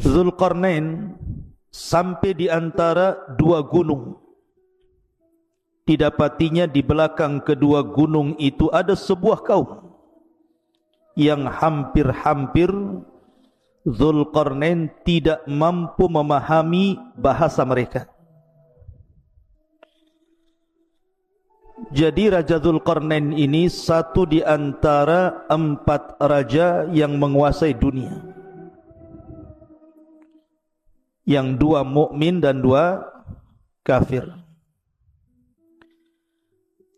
Dzulqarnain sampai di antara dua gunung. Didapatinya di belakang kedua gunung itu ada sebuah kaum yang hampir-hampir Dzulqarnain tidak mampu memahami bahasa mereka. Jadi Raja Dzulqarnain ini satu di antara 4 raja yang menguasai dunia, yang 2 mukmin dan 2 kafir.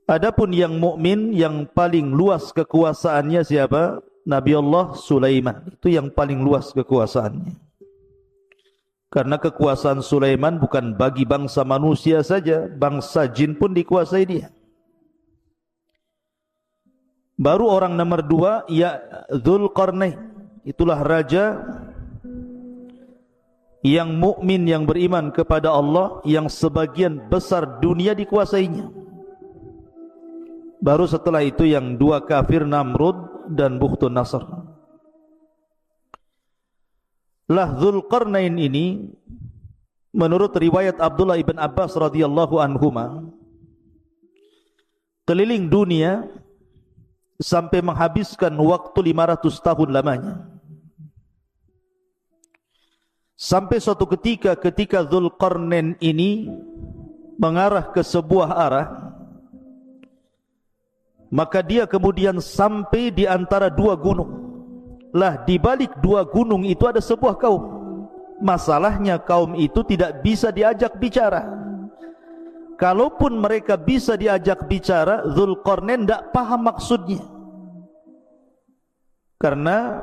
Adapun yang mukmin yang paling luas kekuasaannya siapa? Nabi Allah Sulaiman. Itu yang paling luas kekuasaannya. Karena kekuasaan Sulaiman bukan bagi bangsa manusia saja, bangsa jin pun dikuasai dia. Baru orang nomor 2 ya Dzulqarnain. Itulah raja yang mukmin, yang beriman kepada Allah, yang sebagian besar dunia dikuasainya. Baru setelah itu yang 2 kafir, Namrud dan Bukhtun Nasr. Lah Dzulqarnain ini menurut riwayat Abdullah ibn Abbas radhiyallahu anhuma keliling dunia sampai menghabiskan waktu 500 tahun lamanya. Sampai suatu ketika Dzulqarnain ini mengarah ke sebuah arah, maka dia kemudian sampai di antara 2 gunung. Lah di balik 2 gunung itu ada sebuah kaum. Masalahnya kaum itu tidak bisa diajak bicara. Kalaupun mereka bisa diajak bicara, Dzulqarnain tidak paham maksudnya. Karena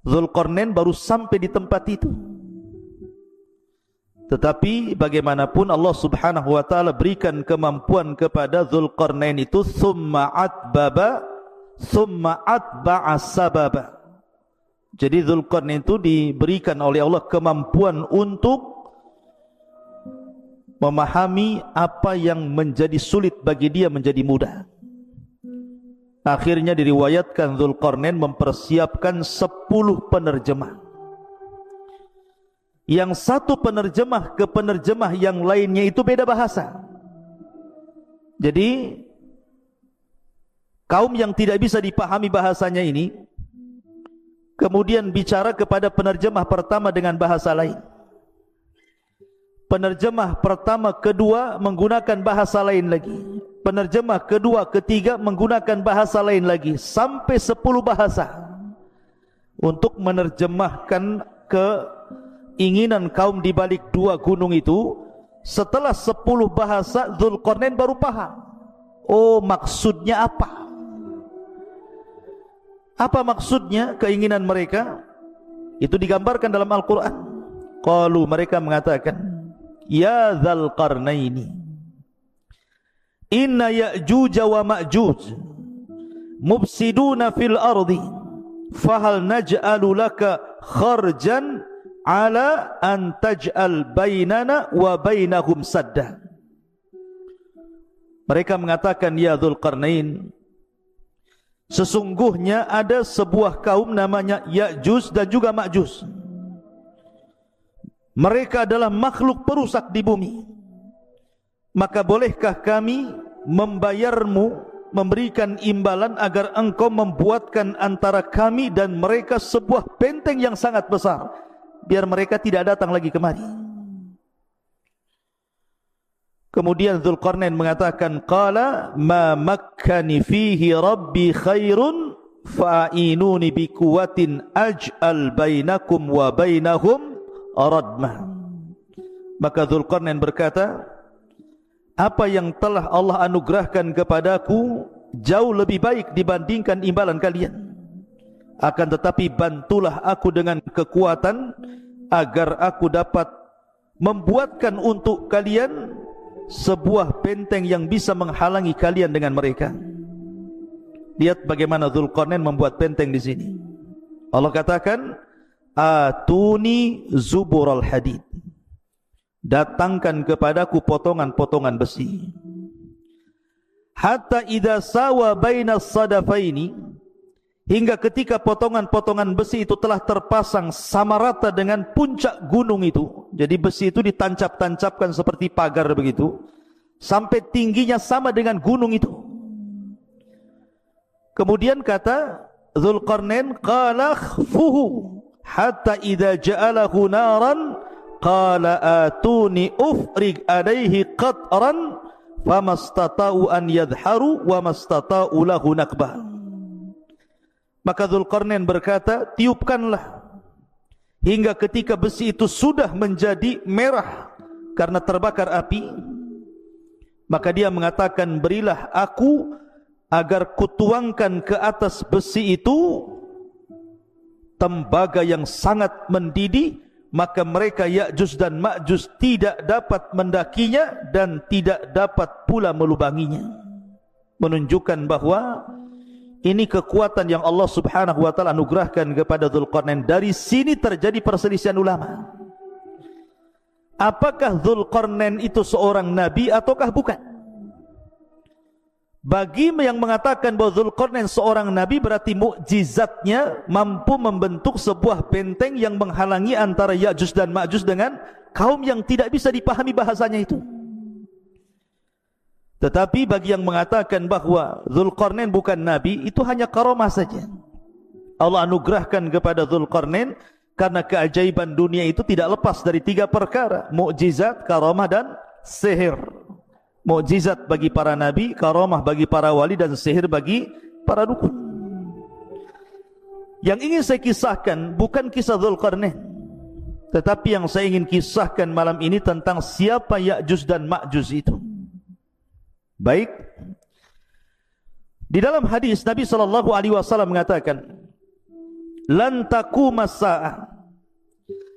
Dzulqarnain baru sampai di tempat itu. Tetapi bagaimanapun Allah subhanahu wa ta'ala berikan kemampuan kepada Dzulqarnain itu, thumma atba'a sababa. Jadi Dzulqarnain itu diberikan oleh Allah kemampuan untuk memahami apa yang menjadi sulit bagi dia menjadi mudah. Akhirnya diriwayatkan Dzulqarnain mempersiapkan 10 penerjemah. Yang satu penerjemah ke penerjemah yang lainnya itu beda bahasa. Jadi kaum yang tidak bisa dipahami bahasanya ini kemudian bicara kepada penerjemah pertama dengan bahasa lain. Penerjemah pertama, kedua menggunakan bahasa lain lagi. Penerjemah kedua, ketiga menggunakan bahasa lain lagi. Sampai 10 bahasa untuk menerjemahkan keinginan kaum di balik 2 gunung itu. Setelah 10 bahasa, Dzulqarnain baru paham. Oh, maksudnya apa? Apa maksudnya keinginan mereka? Itu digambarkan dalam Al-Quran. Qalu, mereka mengatakan, ya Dzulqarnaini, inna Ya'juj wa Ma'juj mufsiduna fil ardi, fahal naj'alu laka kharjan ala an taj'al bainana wa bainahum sadda. Mereka mengatakan, ya Dzulqarnain, sesungguhnya ada sebuah kaum namanya Ya'juj dan juga Ma'juj. Mereka adalah makhluk perusak di bumi. Maka bolehkah kami membayarmu, memberikan imbalan agar engkau membuatkan antara kami dan mereka sebuah benteng yang sangat besar, biar mereka tidak datang lagi kemari. Kemudian Dzulqarnain mengatakan, qala ma makkani fihi rabbi khairun fa'inuni biquwatin aj'al bainakum wa bainahum radmah. Maka Dzulqarnain berkata, apa yang telah Allah anugerahkan kepadaku jauh lebih baik dibandingkan imbalan kalian. Akan tetapi bantulah aku dengan kekuatan agar aku dapat membuatkan untuk kalian sebuah benteng yang bisa menghalangi kalian dengan mereka. Lihat bagaimana Dzulqarnain membuat benteng di sini. Allah katakan, atuni zubural hadid, datangkan kepadaku potongan-potongan besi. hatta idza sawa bainas sadafaini, hingga ketika potongan-potongan besi itu telah terpasang sama rata dengan puncak gunung itu. Jadi besi itu ditancap-tancapkan seperti pagar begitu, sampai tingginya sama dengan gunung itu. Kemudian kata Dzulqarnain, qala khfuhu hatta idza ja'alahu naran qala atuni ufrig alaihi qatran famastata'u an yadharu wa mastata'u lahu nakbah. Maka Dzulqarnain berkata, tiupkanlah hingga ketika besi itu sudah menjadi merah karena terbakar api. Maka dia mengatakan, berilah aku agar kutuangkan ke atas besi itu tembaga yang sangat mendidih, maka mereka Ya'juj dan Ma'juj tidak dapat mendakinya dan tidak dapat pula melubanginya. Menunjukkan bahwa ini kekuatan yang Allah Subhanahu wa taala anugerahkan kepada Dzulqarnain. Dari sini terjadi perselisihan ulama. Apakah Dzulqarnain itu seorang nabi ataukah bukan? Bagi yang mengatakan bahwa Dzulqarnain seorang nabi, berarti mukjizatnya mampu membentuk sebuah benteng yang menghalangi antara Ya'juj dan Ma'juj dengan kaum yang tidak bisa dipahami bahasanya itu. Tetapi bagi yang mengatakan bahwa Dzulqarnain bukan nabi, itu hanya karamah saja. Allah anugerahkan kepada Dzulqarnain karena keajaiban dunia itu tidak lepas dari 3 perkara: mukjizat, karamah dan sihir. Mukjizat bagi para nabi, karamah bagi para wali, dan sihir bagi para dukun. Yang ingin saya kisahkan bukan kisah Dzulqarnain, tetapi yang saya ingin kisahkan malam ini tentang siapa Ya'juj dan Ma'juj itu. Baik, di dalam hadis Nabi SAW mengatakan, lan taquma as-sa'ah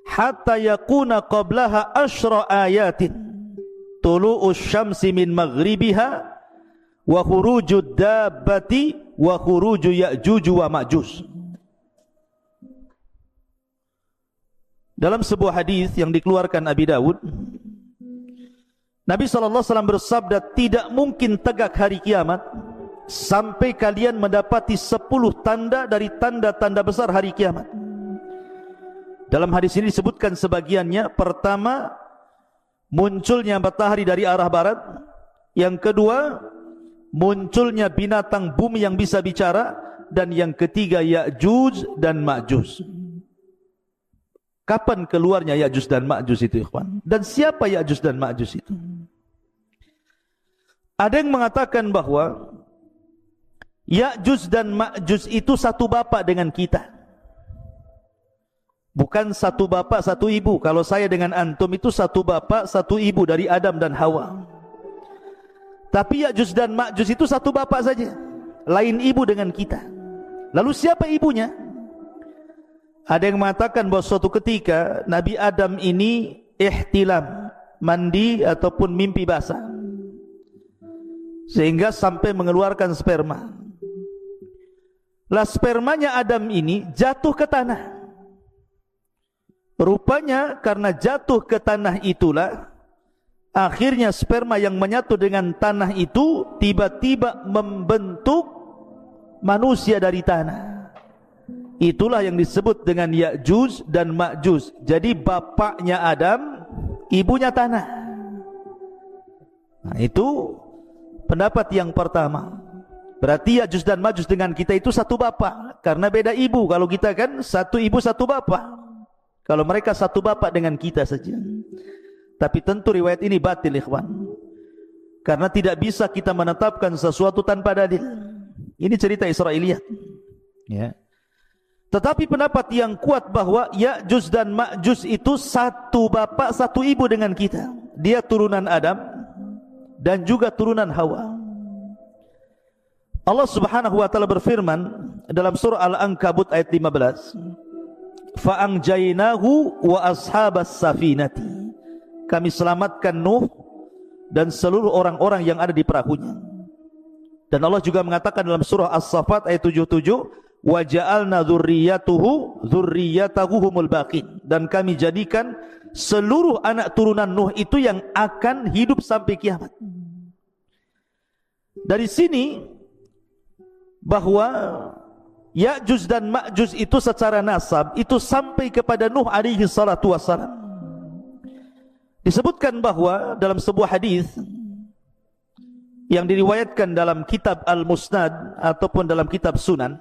hatta yakuna qablaha asyra ayatin tulu'us syamsi min maghribiha wa khurujud dabbati wa khuruju Ya'juj wa Ma'juj. Dalam sebuah hadis yang dikeluarkan Abi Dawud, Nabi SAW bersabda, tidak mungkin tegak hari kiamat sampai kalian mendapati 10 tanda dari tanda-tanda besar hari kiamat. Dalam hadis ini disebutkan sebagiannya. Pertama, munculnya matahari dari arah barat. Yang kedua, munculnya binatang bumi yang bisa bicara. Dan yang ketiga, Ya'juj dan Ma'juj. Kapan keluarnya Ya'juj dan Ma'juj itu, ikhwan? Dan siapa Ya'juj dan Ma'juj itu? Ada yang mengatakan bahwa Ya'juj dan Ma'juj itu satu bapak dengan kita. Bukan satu bapak satu ibu. Kalau saya dengan antum itu satu bapak satu ibu, dari Adam dan Hawa. Tapi Ya'juj dan Ma'juj itu satu bapak saja, lain ibu dengan kita. Lalu siapa ibunya? Ada yang mengatakan bahwa suatu ketika Nabi Adam ini ihtilam, mandi ataupun mimpi basah, sehingga sampai mengeluarkan sperma. Lah spermanya Adam ini jatuh ke tanah. Rupanya karena jatuh ke tanah itulah akhirnya sperma yang menyatu dengan tanah itu tiba-tiba membentuk manusia dari tanah. Itulah yang disebut dengan Ya'juj dan Ma'juj. Jadi bapaknya Adam, ibunya tanah. Nah, itu pendapat yang pertama. Berarti Ya'juj dan Ma'juj dengan kita itu satu bapak, karena beda ibu. Kalau kita kan satu ibu satu bapak. Kalau mereka satu bapak dengan kita saja. Tapi tentu riwayat ini batil, ikhwan. Karena tidak bisa kita menetapkan sesuatu tanpa dalil. Ini cerita Israiliyat. Ya. Tetapi pendapat yang kuat bahwa Ya'juj dan Ma'juj itu satu bapak satu ibu dengan kita. Dia turunan Adam dan juga turunan Hawa. Allah Subhanahu wa taala berfirman dalam surah Al-Ankabut ayat 15, fa'anjaynahu wa ashabas safinati. Kami selamatkan Nuh dan seluruh orang-orang yang ada di perahunya. Dan Allah juga mengatakan dalam surah As-Saffat ayat 77, wa ja'alna dzurriyyatahu humul baqin. Dan kami jadikan seluruh anak turunan Nuh itu yang akan hidup sampai kiamat. Dari sini bahwa Ya'juj dan Ma'juj itu secara nasab itu sampai kepada Nuh alaihi salatu wassalam. Disebutkan bahwa dalam sebuah hadis yang diriwayatkan dalam kitab Al-Musnad ataupun dalam kitab Sunan,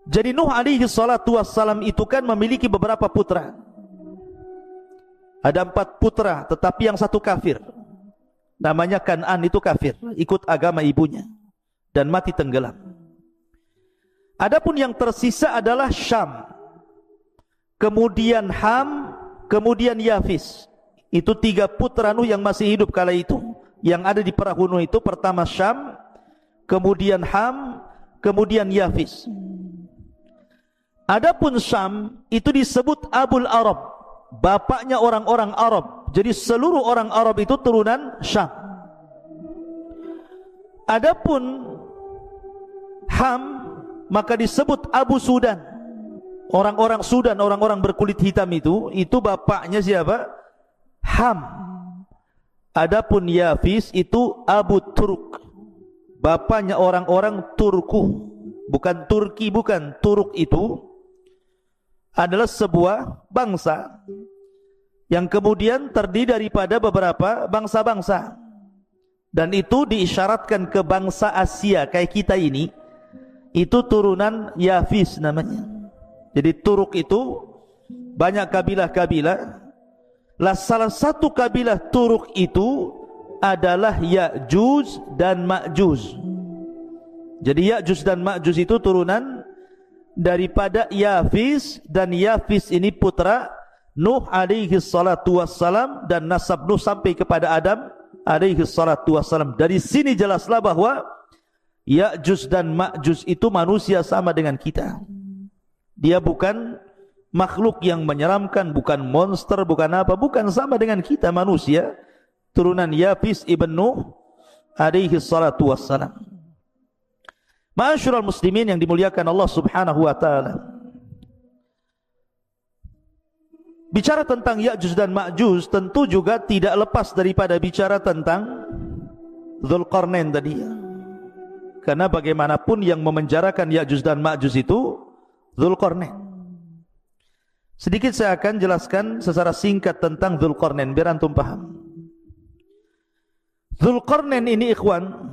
jadi Nuh alaihi salatu wassalam itu kan memiliki beberapa putra. Ada 4 putra, tetapi yang satu kafir. Namanya Kan'an, itu kafir, ikut agama ibunya dan mati tenggelam. Adapun yang tersisa adalah Syam, kemudian Ham, kemudian Yafis. Itu 3 putra Nuh yang masih hidup kala itu. Yang ada di perahu Nuh itu pertama Syam, kemudian Ham, kemudian Yafis. Adapun Syam itu disebut Abul Arab, bapaknya orang-orang Arab. Jadi seluruh orang Arab itu turunan Syam. Adapun Ham maka disebut Abu Sudan. Orang-orang Sudan, orang-orang berkulit hitam itu bapaknya siapa? Ham. Adapun Yafis itu Abu Turk, bapaknya orang-orang Turku. Bukan Turki, bukan. Turk itu adalah sebuah bangsa yang kemudian terdiri daripada beberapa bangsa-bangsa, dan itu diisyaratkan ke bangsa Asia kayak kita ini, itu turunan Yafis namanya. Jadi Turuk itu banyak kabilah-kabilah. Lah salah satu kabilah Turuk itu adalah Ya'juj dan Ma'juj. Jadi Ya'juj dan Ma'juj itu turunan daripada Yafis, dan Yafis ini putra Nuh alaihi salatu wassalam, dan nasab Nuh sampai kepada Adam alaihi salatu wassalam. Dari sini jelaslah bahwa Ya'juj dan Ma'juj itu manusia sama dengan kita. Dia bukan makhluk yang menyeramkan, bukan monster, bukan apa, bukan, sama dengan kita manusia, turunan Yafis ibn Nuh alaihi salatu wassalam. Ma'asyiral muslimin yang dimuliakan Allah subhanahu wa ta'ala, bicara tentang Ya'juj dan Ma'juj tentu juga tidak lepas daripada bicara tentang Dzulqarnain tadi. Karena bagaimanapun yang memenjarakan Ya'juj dan Ma'juj itu Dzulqarnain. Sedikit saya akan jelaskan secara singkat tentang Dzulqarnain biar antum paham. Dzulqarnain ini ikhwan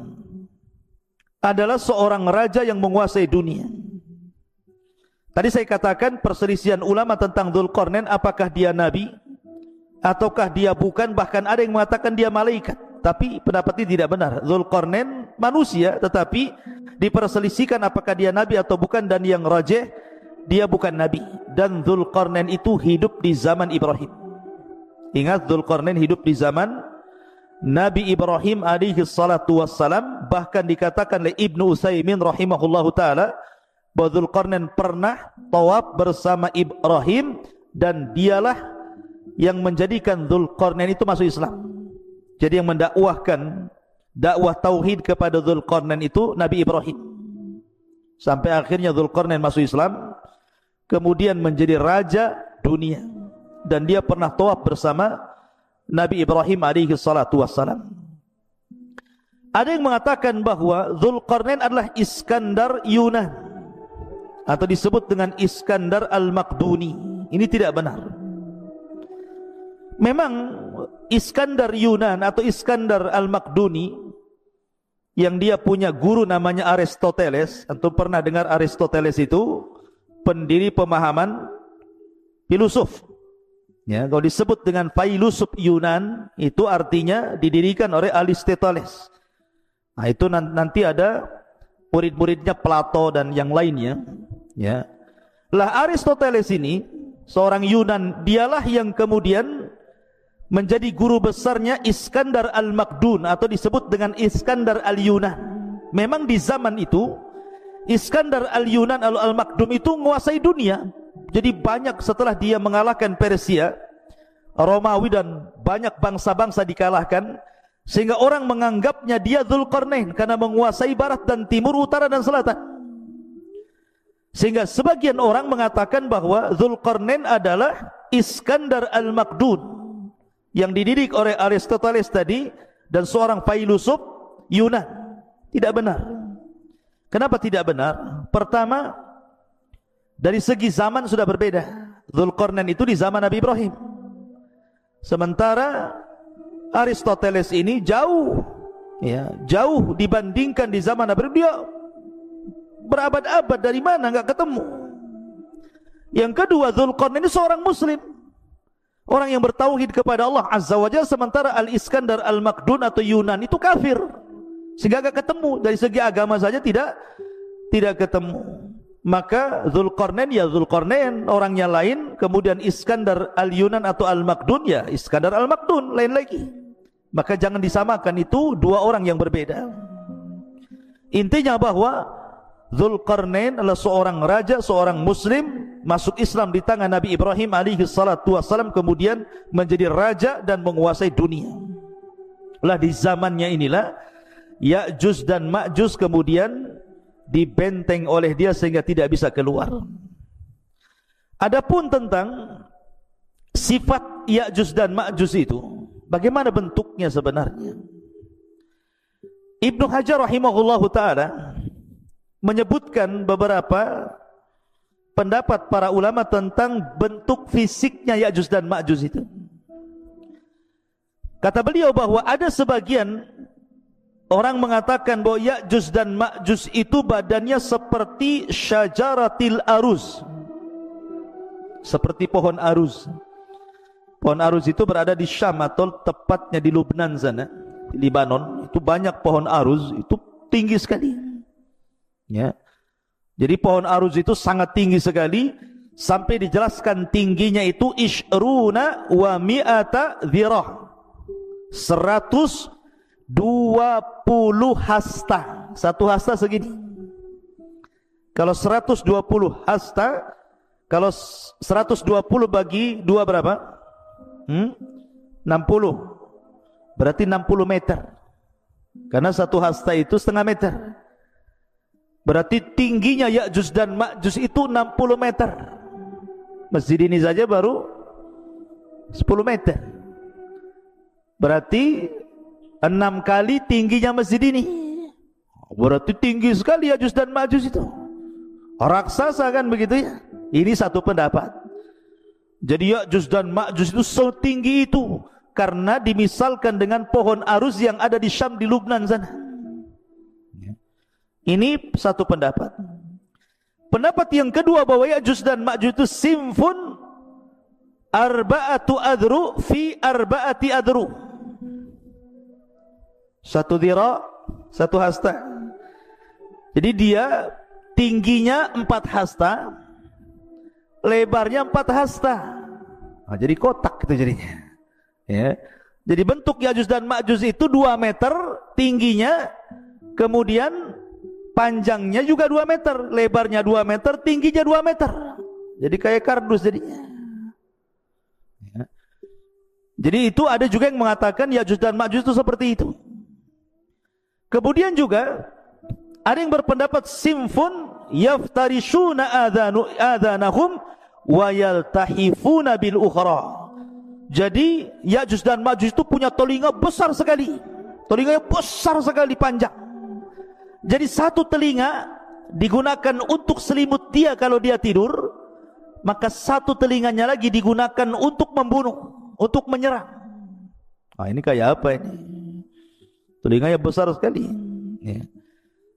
adalah seorang raja yang menguasai dunia. Tadi saya katakan perselisihan ulama tentang Dzulqarnain, apakah dia nabi ataukah dia bukan, bahkan ada yang mengatakan dia malaikat. Tapi pendapat ini tidak benar. Dzulqarnain manusia, tetapi diperselisihkan apakah dia nabi atau bukan, dan yang rajih dia bukan nabi. Dan Dzulqarnain itu hidup di zaman Ibrahim. Ingat, Dzulqarnain hidup di zaman Nabi Ibrahim alaihi salatu wassalam. Bahkan dikatakan oleh Ibnu Utsaimin rahimahullahu ta'ala bahwa Dzulqarnain pernah tawaf bersama Ibrahim, dan dialah yang menjadikan Dzulqarnain itu masuk Islam. Jadi yang mendakwahkan dakwah tauhid kepada Dzulqarnain itu Nabi Ibrahim, sampai akhirnya Dzulqarnain masuk Islam, kemudian menjadi raja dunia, dan dia pernah tawaf bersama Nabi Ibrahim alaihi salatu wassalam. Ada yang mengatakan bahwa Dzulqarnain adalah Iskandar Yunan, atau disebut dengan Iskandar Al-Maqduni. Ini tidak benar. Memang Iskandar Yunan atau Iskandar Al-Maqduni yang dia punya guru namanya Aristoteles. Antum pernah dengar Aristoteles itu pendiri pemahaman filosof. Ya, kalau disebut dengan filosof Yunan itu artinya didirikan oleh Aristoteles. Nah, itu nanti ada murid-muridnya Plato dan yang lainnya. Ya, lah Aristoteles ini seorang Yunan, dialah yang kemudian menjadi guru besarnya Iskandar Al-Maqdun, atau disebut dengan Iskandar Al-Yunan. Memang di zaman itu Iskandar Al-Yunan Al-Maqdum itu menguasai dunia. Jadi banyak, setelah dia mengalahkan Persia, Romawi dan banyak bangsa-bangsa dikalahkan, sehingga orang menganggapnya dia Dzulqarnain karena menguasai barat dan timur, utara dan selatan. Sehingga sebagian orang mengatakan bahwa Dzulqarnain adalah Iskandar Al-Maqdun yang dididik oleh Aristoteles tadi, dan seorang filosof Yunan. Tidak benar. Kenapa tidak benar? Pertama, dari segi zaman sudah berbeda. Dzulqarnain itu di zaman Nabi Ibrahim. Sementara Aristoteles ini jauh, ya, jauh dibandingkan di zaman Nabi Ibrahim. Dia berabad-abad, dari mana enggak ketemu. Yang kedua, Dzulqarnain ini seorang muslim, orang yang bertauhid kepada Allah Azza wa Jalla, sementara Al-Iskandar Al-Makdun atau Yunan itu kafir, sehingga enggak ketemu. Dari segi agama saja tidak ketemu. Maka Dzulqarnain ya Dzulqarnain, orangnya lain. Kemudian Iskandar Al-Yunan atau Al-Makdun ya Iskandar Al-Makdun, lain lagi. Maka jangan disamakan, itu dua orang yang berbeda. Intinya bahwa Dzulqarnain adalah seorang raja, seorang muslim, masuk Islam di tangan Nabi Ibrahim alaihi salatu wassalam, kemudian menjadi raja dan menguasai dunia. Lah di zamannya inilah Ya'juj dan Ma'juj kemudian dibenteng oleh dia sehingga tidak bisa keluar. Adapun tentang sifat Ya'juj dan Ma'juj itu, bagaimana bentuknya sebenarnya? Ibnu Hajar rahimahullahu ta'ala menyebutkan beberapa pendapat para ulama tentang bentuk fisiknya Ya'juj dan Ma'juj itu. Kata beliau bahwa ada sebagian orang mengatakan bahwa Ya'juj dan Ma'juj itu badannya seperti syajaratil aruz, seperti pohon aruz. Pohon aruz itu berada di Syam atau tepatnya di Lubnan sana, di Libanon. Itu banyak pohon aruz, itu tinggi sekali, ya. Jadi pohon aruz itu sangat tinggi sekali, sampai dijelaskan tingginya itu ishruna wa mi'ata dhirah, 120 hasta. Satu hasta segini. Kalau 120 hasta, kalau 120 bagi 2 berapa? 60. Berarti 60 meter. Karena satu hasta itu setengah meter. Berarti tingginya Ya'juj dan Ma'juj itu 60 meter. Masjid ini saja baru 10 meter. Berarti 6 kali tingginya masjid ini. Berarti tinggi sekali Ya'juj dan Ma'juj itu. Raksasa kan begitu ya. Ini satu pendapat. Jadi Ya'juj dan Ma'juj itu setinggi itu karena dimisalkan dengan pohon aruz yang ada di Syam, di Lubnan sana. Ini satu pendapat. Pendapat yang kedua bahwa Ya'juj dan Ma'juj itu simfun arba'atu adru fi arba'ati adru. Satu dhira, satu hasta. Jadi dia tingginya 4 hasta, lebarnya 4 hasta. Nah, jadi kotak itu jadinya, ya. Jadi bentuk Ya'juj dan Ma'juj itu 2 meter tingginya, kemudian panjangnya juga 2 meter, lebarnya 2 meter, tingginya 2 meter. Jadi kayak kardus jadinya, ya. Jadi itu ada juga yang mengatakan Ya'juj dan Ma'juj itu seperti itu. Kemudian juga ada yang berpendapat simfun yaftarishuna adhanahum wa yaltahifuna bil ukhra. Jadi Ya'juj dan Ma'juj itu punya telinga besar sekali. Telinganya besar sekali, panjang. Jadi satu telinga digunakan untuk selimut dia kalau dia tidur, maka satu telinganya lagi digunakan untuk membunuh, untuk menyerang. Nah, ini kayak apa ini? Telinganya besar sekali, ya.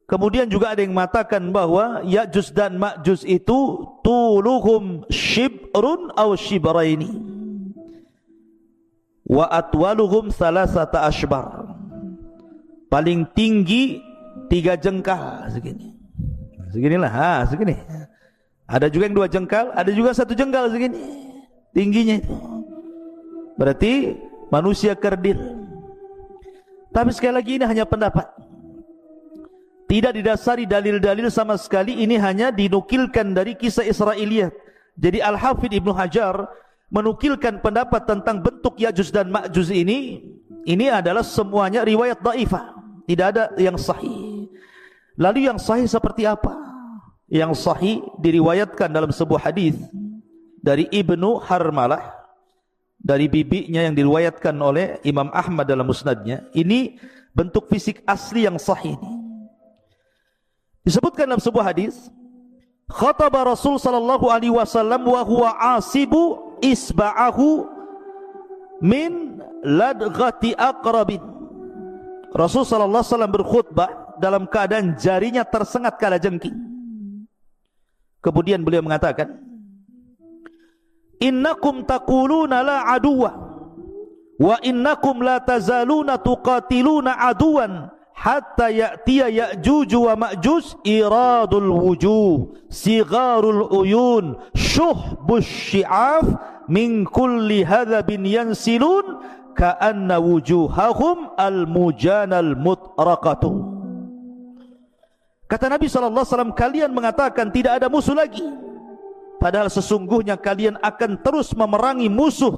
Kemudian juga ada yang mengatakan bahwa Ya'juj dan Ma'juj itu tuluhum shibrun aw shibraini wa atwaluhum salasata ashbar. Paling tinggi 3 jengkal segini. Seginilah, segini. Ada juga yang 2 jengkal, ada juga 1 jengkal segini tingginya itu. Berarti manusia kerdil. Tapi sekali lagi ini hanya pendapat, tidak didasari dalil-dalil sama sekali. Ini hanya dinukilkan dari kisah Israiliyat. Jadi Al-Hafidh Ibnu Hajar menukilkan pendapat tentang bentuk Ya'juj dan Ma'juj ini adalah semuanya riwayat dhaifah, tidak ada yang sahih. Lalu yang sahih seperti apa? Yang sahih diriwayatkan dalam sebuah hadis dari Ibnu Harmalah, dari bibinya yang diriwayatkan oleh Imam Ahmad dalam musnadnya. Ini bentuk fisik asli yang sahih ini. Disebutkan dalam sebuah hadis, khataba Rasul sallallahu alaihi wasallam wa huwa asibu isba'ahu min ladghati aqrabin. Rasul sallallahu alaihi wasallam berkhutbah dalam keadaan jarinya tersengat kalajengking. Kemudian beliau mengatakan, innakum taquluna la aduwa wa innakum la tazaluna tuqatiluna aduwan hatta ya'tiya ya'juj wa ma'juj iradul wujuh sigharul uyun syuhbus syi'af min kulli hadhabin yansilun ka'anna wujuhahum al-mujanal mutraqatu. Kata Nabi SAW, kalian mengatakan tidak ada musuh lagi, padahal sesungguhnya kalian akan terus memerangi musuh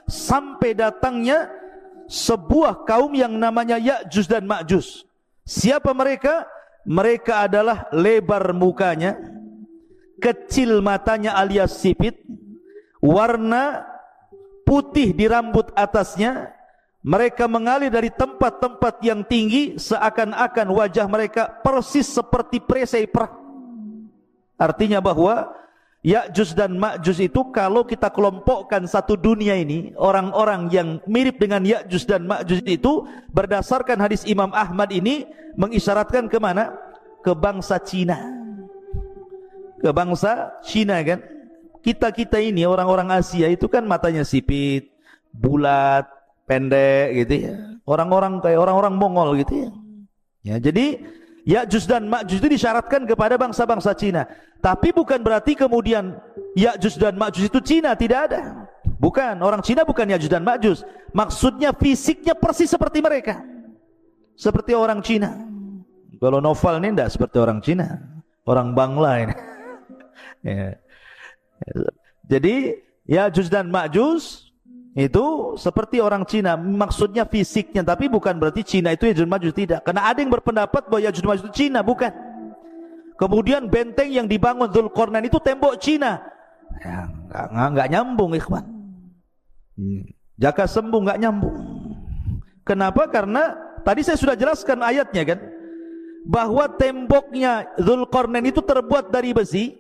sampai datangnya sebuah kaum yang namanya Ya'juj dan Ma'juj. Siapa mereka? Mereka adalah lebar mukanya, kecil matanya alias sipit, warna putih di rambut atasnya. Mereka mengalir dari tempat-tempat yang tinggi, seakan-akan wajah mereka persis seperti perisai perang. Artinya bahwa Ya'juj dan Ma'juj itu kalau kita kelompokkan satu dunia ini, orang-orang yang mirip dengan Ya'juj dan Ma'juj itu berdasarkan hadis Imam Ahmad ini mengisyaratkan ke mana? Ke bangsa Cina. Ke bangsa Cina kan. Kita ini orang-orang Asia itu kan matanya sipit, bulat, pendek gitu ya. Orang-orang kayak orang-orang Mongol gitu ya. Ya, jadi Ya'juj dan Ma'juj itu disyaratkan kepada bangsa-bangsa Cina. Tapi bukan berarti kemudian Ya'juj dan Ma'juj itu Cina, tidak ada. Bukan, orang Cina bukan Ya'juj dan Ma'juj. Maksudnya fisiknya persis seperti mereka. Seperti orang Cina. Kalau Novel ini tidak seperti orang Cina, orang Bangla ini. Ya. Jadi Ya'juj dan Ma'juj itu seperti orang Cina, maksudnya fisiknya, tapi bukan berarti Cina itu Ya'juj Ma'juj, tidak. Karena ada yang berpendapat bahwa Ya'juj Ma'juj itu Cina, bukan. Kemudian benteng yang dibangun Dzulqarnain itu tembok Cina. Ya, enggak nyambung, ikhwan. Jaka sembung enggak nyambung. Kenapa? Karena tadi saya sudah jelaskan ayatnya kan, bahwa temboknya Dzulqarnain itu terbuat dari besi,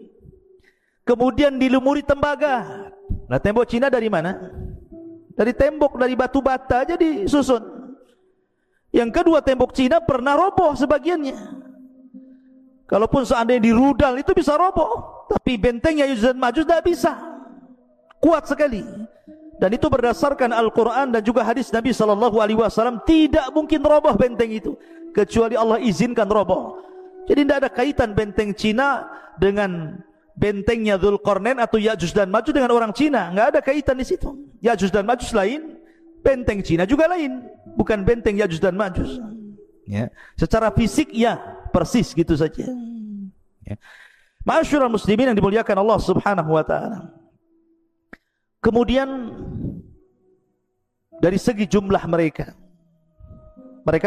kemudian dilumuri tembaga. Nah, tembok Cina dari mana? Dari tembok, dari batu bata aja disusun. Yang kedua, tembok Cina pernah roboh sebagiannya. Kalaupun seandainya dirudal itu bisa roboh, tapi benteng Ya'juj dan Ma'juj tidak bisa. Kuat sekali. Dan itu berdasarkan Al-Quran dan juga hadis Nabi SAW, tidak mungkin roboh benteng itu kecuali Allah izinkan roboh. Jadi tidak ada kaitan benteng Cina dengan bentengnya Dzulqarnain atau Ya'juj dan Ma'juj dengan orang Cina. Enggak ada kaitan di situ. Ya'juj dan Ma'juj lain, benteng Cina juga lain, bukan benteng Ya'juj dan Ma'juj. Ya, secara fisik ya persis gitu saja. Ya. Ma'asyiral muslimin yang dimuliakan Allah Subhanahu wa taala. Kemudian dari segi jumlah mereka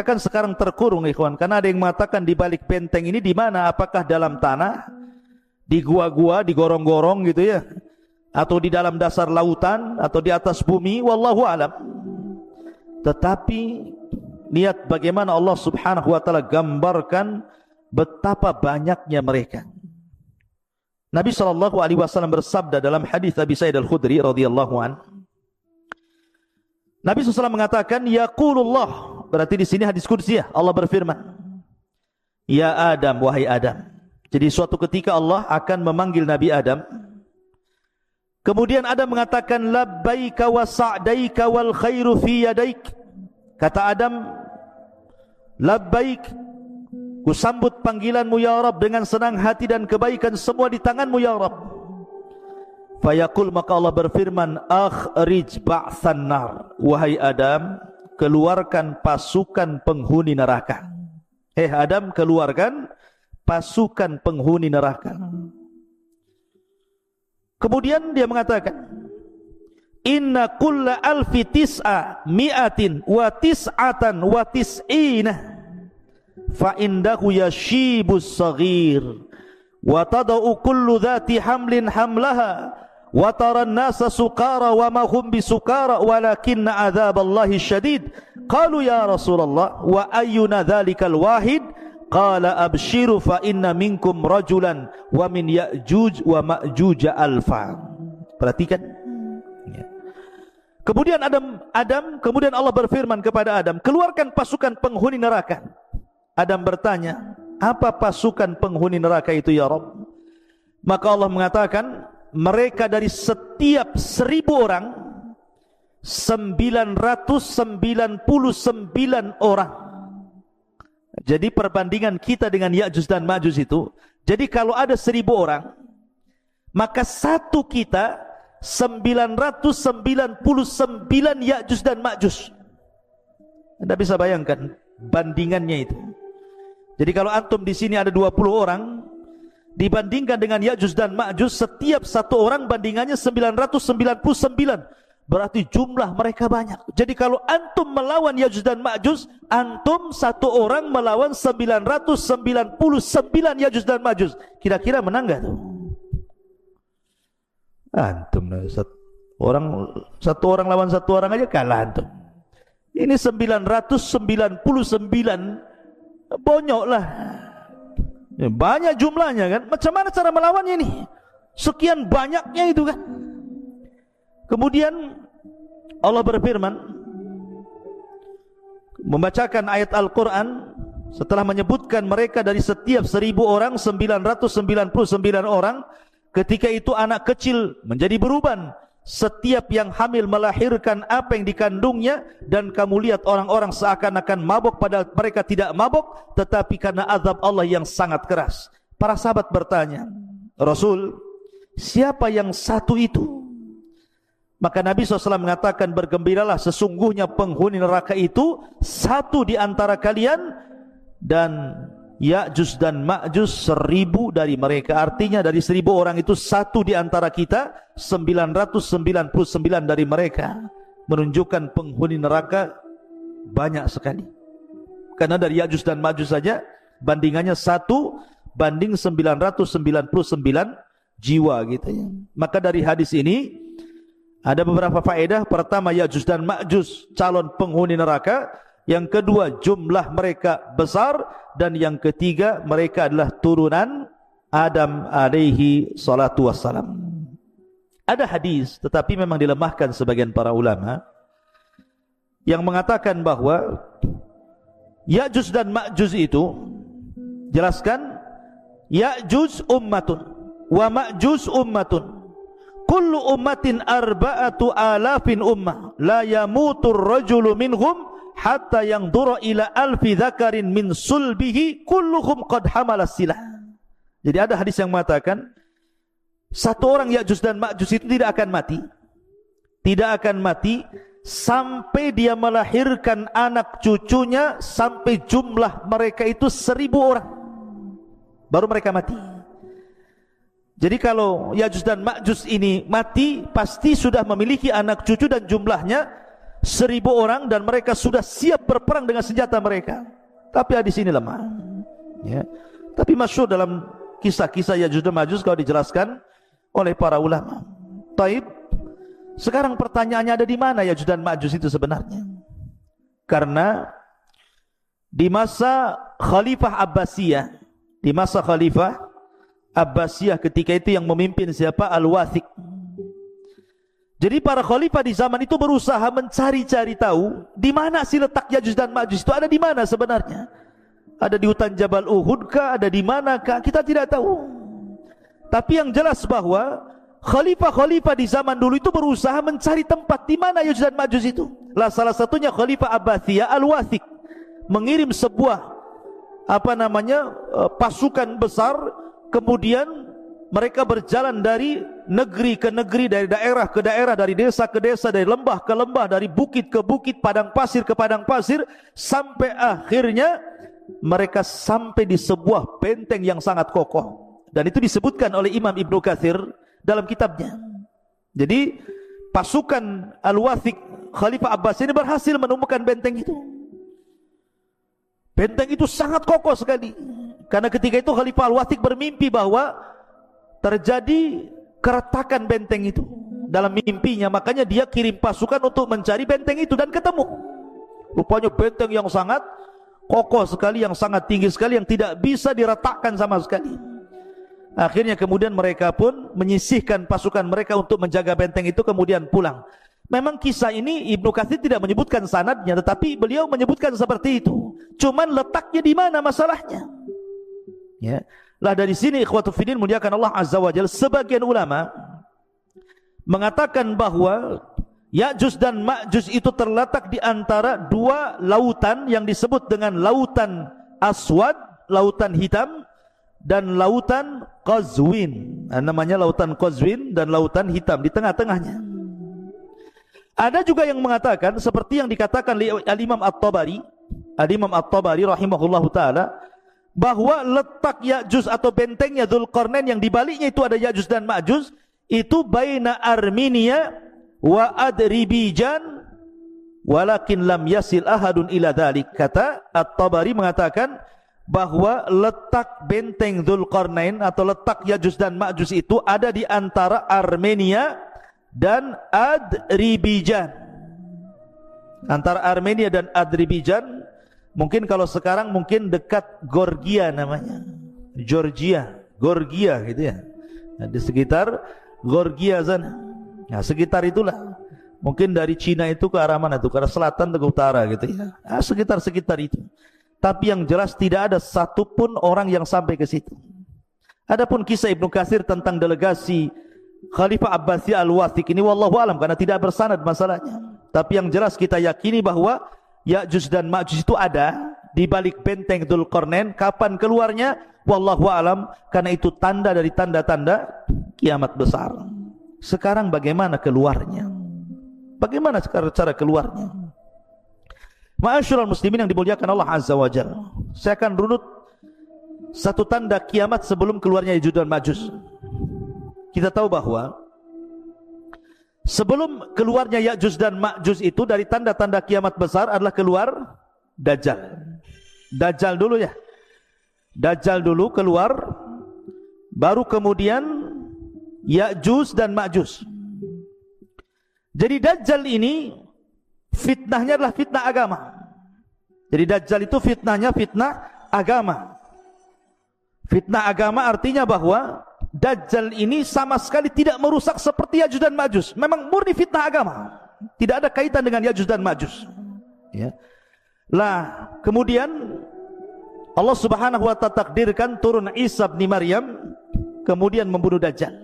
kan sekarang terkurung, ikhwan, karena ada yang mengatakan di balik benteng ini di mana? Apakah dalam tanah, di gua-gua, di gorong-gorong gitu ya, atau di dalam dasar lautan, atau di atas bumi, wallahu alam. Tetapi lihat bagaimana Allah Subhanahu wa taala gambarkan betapa banyaknya mereka. Nabi SAW bersabda dalam hadis Abi Sa'id Al-Khudri radhiyallahu an. Nabi SAW mengatakan, yaqulullah, berarti di sini hadis qudsi ya, Allah berfirman, ya Adam, wahai Adam. Jadi suatu ketika Allah akan memanggil Nabi Adam. Kemudian Adam mengatakan, labbaika wa sa'daika wal khairu fi yadaik. Kata Adam, labbaik, ku sambut panggilanmu ya Rabb dengan senang hati dan kebaikan semua di tanganmu ya Rabb. Fayaqul, maka Allah berfirman, akhrij ba'than nar. Wahai Adam, keluarkan pasukan penghuni neraka. Adam, keluarkan pasukan penghuni neraka. Kemudian dia mengatakan, inna kulla alfi tis'a mi'atin wa tis'atan wa tis'ina fa indahu yashibus saghir wa tada'u kullu dhati hamlin hamlaha wa taran nasa sukara wa ma hum bisukara walakinna adzaballahi syadid. Qalu ya Rasulullah wa ayyuna dzalikal wahid? Qala abshiru fa inna minkum rajulan wa min Ya'juj wa Ma'juj alfa. Perhatikan. Kemudian kemudian Allah berfirman kepada Adam, keluarkan pasukan penghuni neraka. Adam bertanya, apa pasukan penghuni neraka itu ya Rabb? Maka Allah mengatakan, mereka dari setiap 1000 orang 999 orang. Jadi perbandingan kita dengan Ya'juj dan Ma'juj itu, jadi kalau ada 1000 orang, maka satu kita 999 Ya'juj dan Ma'juj. Anda bisa bayangkan bandingannya itu. Jadi kalau antum di sini ada 20 orang, dibandingkan dengan Ya'juj dan Ma'juj, setiap satu orang bandingannya 999. Berarti jumlah mereka banyak. Jadi kalau antum melawan Ya'juj dan Ma'juj, antum satu orang melawan 999 Ya'juj dan Ma'juj. Kira-kira menang gak tuh? Antum satu orang lawan satu orang aja kalah antum. Ini 999, bonyok lah. Banyak jumlahnya kan. Macam mana cara melawannya ini? Sekian banyaknya itu kan. Kemudian Allah berfirman, membacakan ayat Al-Quran setelah menyebutkan mereka dari setiap 1000 orang 999 orang. Ketika itu anak kecil menjadi beruban, setiap yang hamil melahirkan apa yang dikandungnya, dan kamu lihat orang-orang seakan-akan mabuk padahal mereka tidak mabuk, tetapi karena azab Allah yang sangat keras. Para sahabat bertanya, Rasul, siapa yang satu itu? Maka Nabi SAW mengatakan, bergembiralah, sesungguhnya penghuni neraka itu satu di antara kalian, dan Ya'juj dan Ma'juj 1000 dari mereka. Artinya dari 1000 orang itu satu di antara kita, 999 dari mereka. Menunjukkan penghuni neraka banyak sekali. Karena dari Ya'juj dan Ma'juj saja bandingannya 1 banding 999 jiwa gitu ya. Maka dari hadis ini ada beberapa faedah. Pertama, Ya'juj dan Ma'juj calon penghuni neraka. Yang kedua, jumlah mereka besar. Dan yang ketiga, mereka adalah turunan Adam alaihi salatu wassalam. Ada hadis, tetapi memang dilemahkan sebagian para ulama, yang mengatakan bahwa Ya'juj dan Ma'juj itu, jelaskan, Ya'juj ummatun wa Ma'juj ummatun, kullu ummatin arba'atu alafin ummah, la yamutur rajulu minhum hatta yang dura ila alfi dzakarin min sulbihi kulluhum qad hamala silah. Jadi ada hadis yang mengatakan satu orang Ya'juj dan Ma'juj itu tidak akan mati. Tidak akan mati sampai dia melahirkan anak cucunya, sampai jumlah mereka itu 1000 orang. Baru mereka mati. Jadi kalau Ya'juj dan Ma'juj ini mati, pasti sudah memiliki anak cucu dan jumlahnya 1000 orang, dan mereka sudah siap berperang dengan senjata mereka. Tapi hadis ini lemah ya. Tapi masyhur dalam kisah-kisah Ya'juj dan Ma'juj kalau dijelaskan oleh para ulama. Taib. Sekarang pertanyaannya, ada di mana Ya'juj dan Ma'juj itu sebenarnya? Karena di masa Khalifah Abbasiyah, ketika itu yang memimpin siapa? Al-Wathiq. Jadi para khalifah di zaman itu berusaha mencari-cari tahu di mana sih letak Ya'juj dan Ma'juj itu, ada di mana sebenarnya? Ada di hutan Jabal Uhud kah? Ada di manakah? Kita tidak tahu. Tapi yang jelas bahwa khalifah-khalifah di zaman dulu itu berusaha mencari tempat di mana Ya'juj dan Ma'juj itu. Lah salah satunya Khalifah Abbasiyah Al-Wathiq mengirim sebuah pasukan besar, kemudian mereka berjalan dari negeri ke negeri, dari daerah ke daerah, dari desa ke desa, dari lembah ke lembah, dari bukit ke bukit, padang pasir ke padang pasir, sampai akhirnya mereka sampai di sebuah benteng yang sangat kokoh. Dan itu disebutkan oleh Imam Ibnu Katsir dalam kitabnya. Jadi pasukan Al-Wathiq Khalifah Abbas ini berhasil menemukan benteng itu. Benteng itu sangat kokoh sekali. Karena ketika itu Khalifah Al-Wathiq bermimpi bahwa terjadi keretakan benteng itu dalam mimpinya. Makanya dia kirim pasukan untuk mencari benteng itu dan ketemu. Rupanya benteng yang sangat kokoh sekali, yang sangat tinggi sekali, yang tidak bisa diretakkan sama sekali. Akhirnya kemudian mereka pun menyisihkan pasukan mereka untuk menjaga benteng itu, kemudian pulang. Memang kisah ini Ibnu Katsir tidak menyebutkan sanadnya, tetapi beliau menyebutkan seperti itu. Cuman letaknya di mana masalahnya? Ya. Lah dari sini ikhwatu fiddin muliakan Allah Azza wa Jalla, sebagian ulama mengatakan bahwa Ya'juj dan Ma'juj itu terletak di antara dua lautan yang disebut dengan lautan Aswad, lautan hitam, dan lautan Qazwin. Namanya lautan Qazwin dan lautan hitam, di tengah-tengahnya. Ada juga yang mengatakan seperti yang dikatakan oleh Al-Imam At-Tabari, Al-Imam At-Tabari rahimahullahu taala, bahwa letak Ya'juj atau bentengnya Dzulqarnain yang dibaliknya itu ada Ya'juj dan Ma'juj, itu baina Armenia wa Adribijan walakin lam yasil ahadun ila dzalik. Kata At-Tabari mengatakan bahwa letak benteng Dzulqarnain atau letak Ya'juj dan Ma'juj itu ada di antara Armenia dan Adribijan. Antara Armenia dan Adribijan, mungkin kalau sekarang mungkin dekat Georgia namanya, Georgia gitu ya. Nah, di sekitar Georgia sana. Nah, sekitar itulah. Mungkin dari Cina itu ke arah mana itu? Ke arah selatan atau ke utara gitu ya. Nah, sekitar itu. Tapi yang jelas tidak ada satupun orang yang sampai ke situ. Adapun kisah Ibnu Katsir tentang delegasi Khalifah Abbasi Al-Wathiq ini wallahu alam, karena tidak bersanad masalahnya. Tapi yang jelas kita yakini bahwa Ya'juj dan Ma'juj itu ada di balik benteng Dzulqarnain. Kapan keluarnya? Wallahu alam, karena itu tanda dari tanda-tanda kiamat besar. Sekarang bagaimana keluarnya? Bagaimana cara keluarnya? Ma'asyiral muslimin yang dimuliakan Allah Azza wa Jalla, saya akan runut satu tanda kiamat sebelum keluarnya Ya'juj dan Ma'juj. Kita tahu bahwa sebelum keluarnya Ya'juj dan Ma'juj itu, dari tanda-tanda kiamat besar adalah keluar Dajjal. Dajjal dulu ya. Dajjal dulu keluar, baru kemudian Ya'juj dan Ma'juj. Jadi Dajjal ini fitnahnya adalah fitnah agama. Jadi Dajjal itu fitnahnya fitnah agama. Fitnah agama artinya bahwa Dajjal ini sama sekali tidak merusak seperti Ya'juj dan Ma'juj. Memang murni fitnah agama, tidak ada kaitan dengan Ya'juj dan Ma'juj. Ya. Lah kemudian Allah Subhanahu wa ta'ala takdirkan turun Isa bin Maryam, kemudian membunuh Dajjal.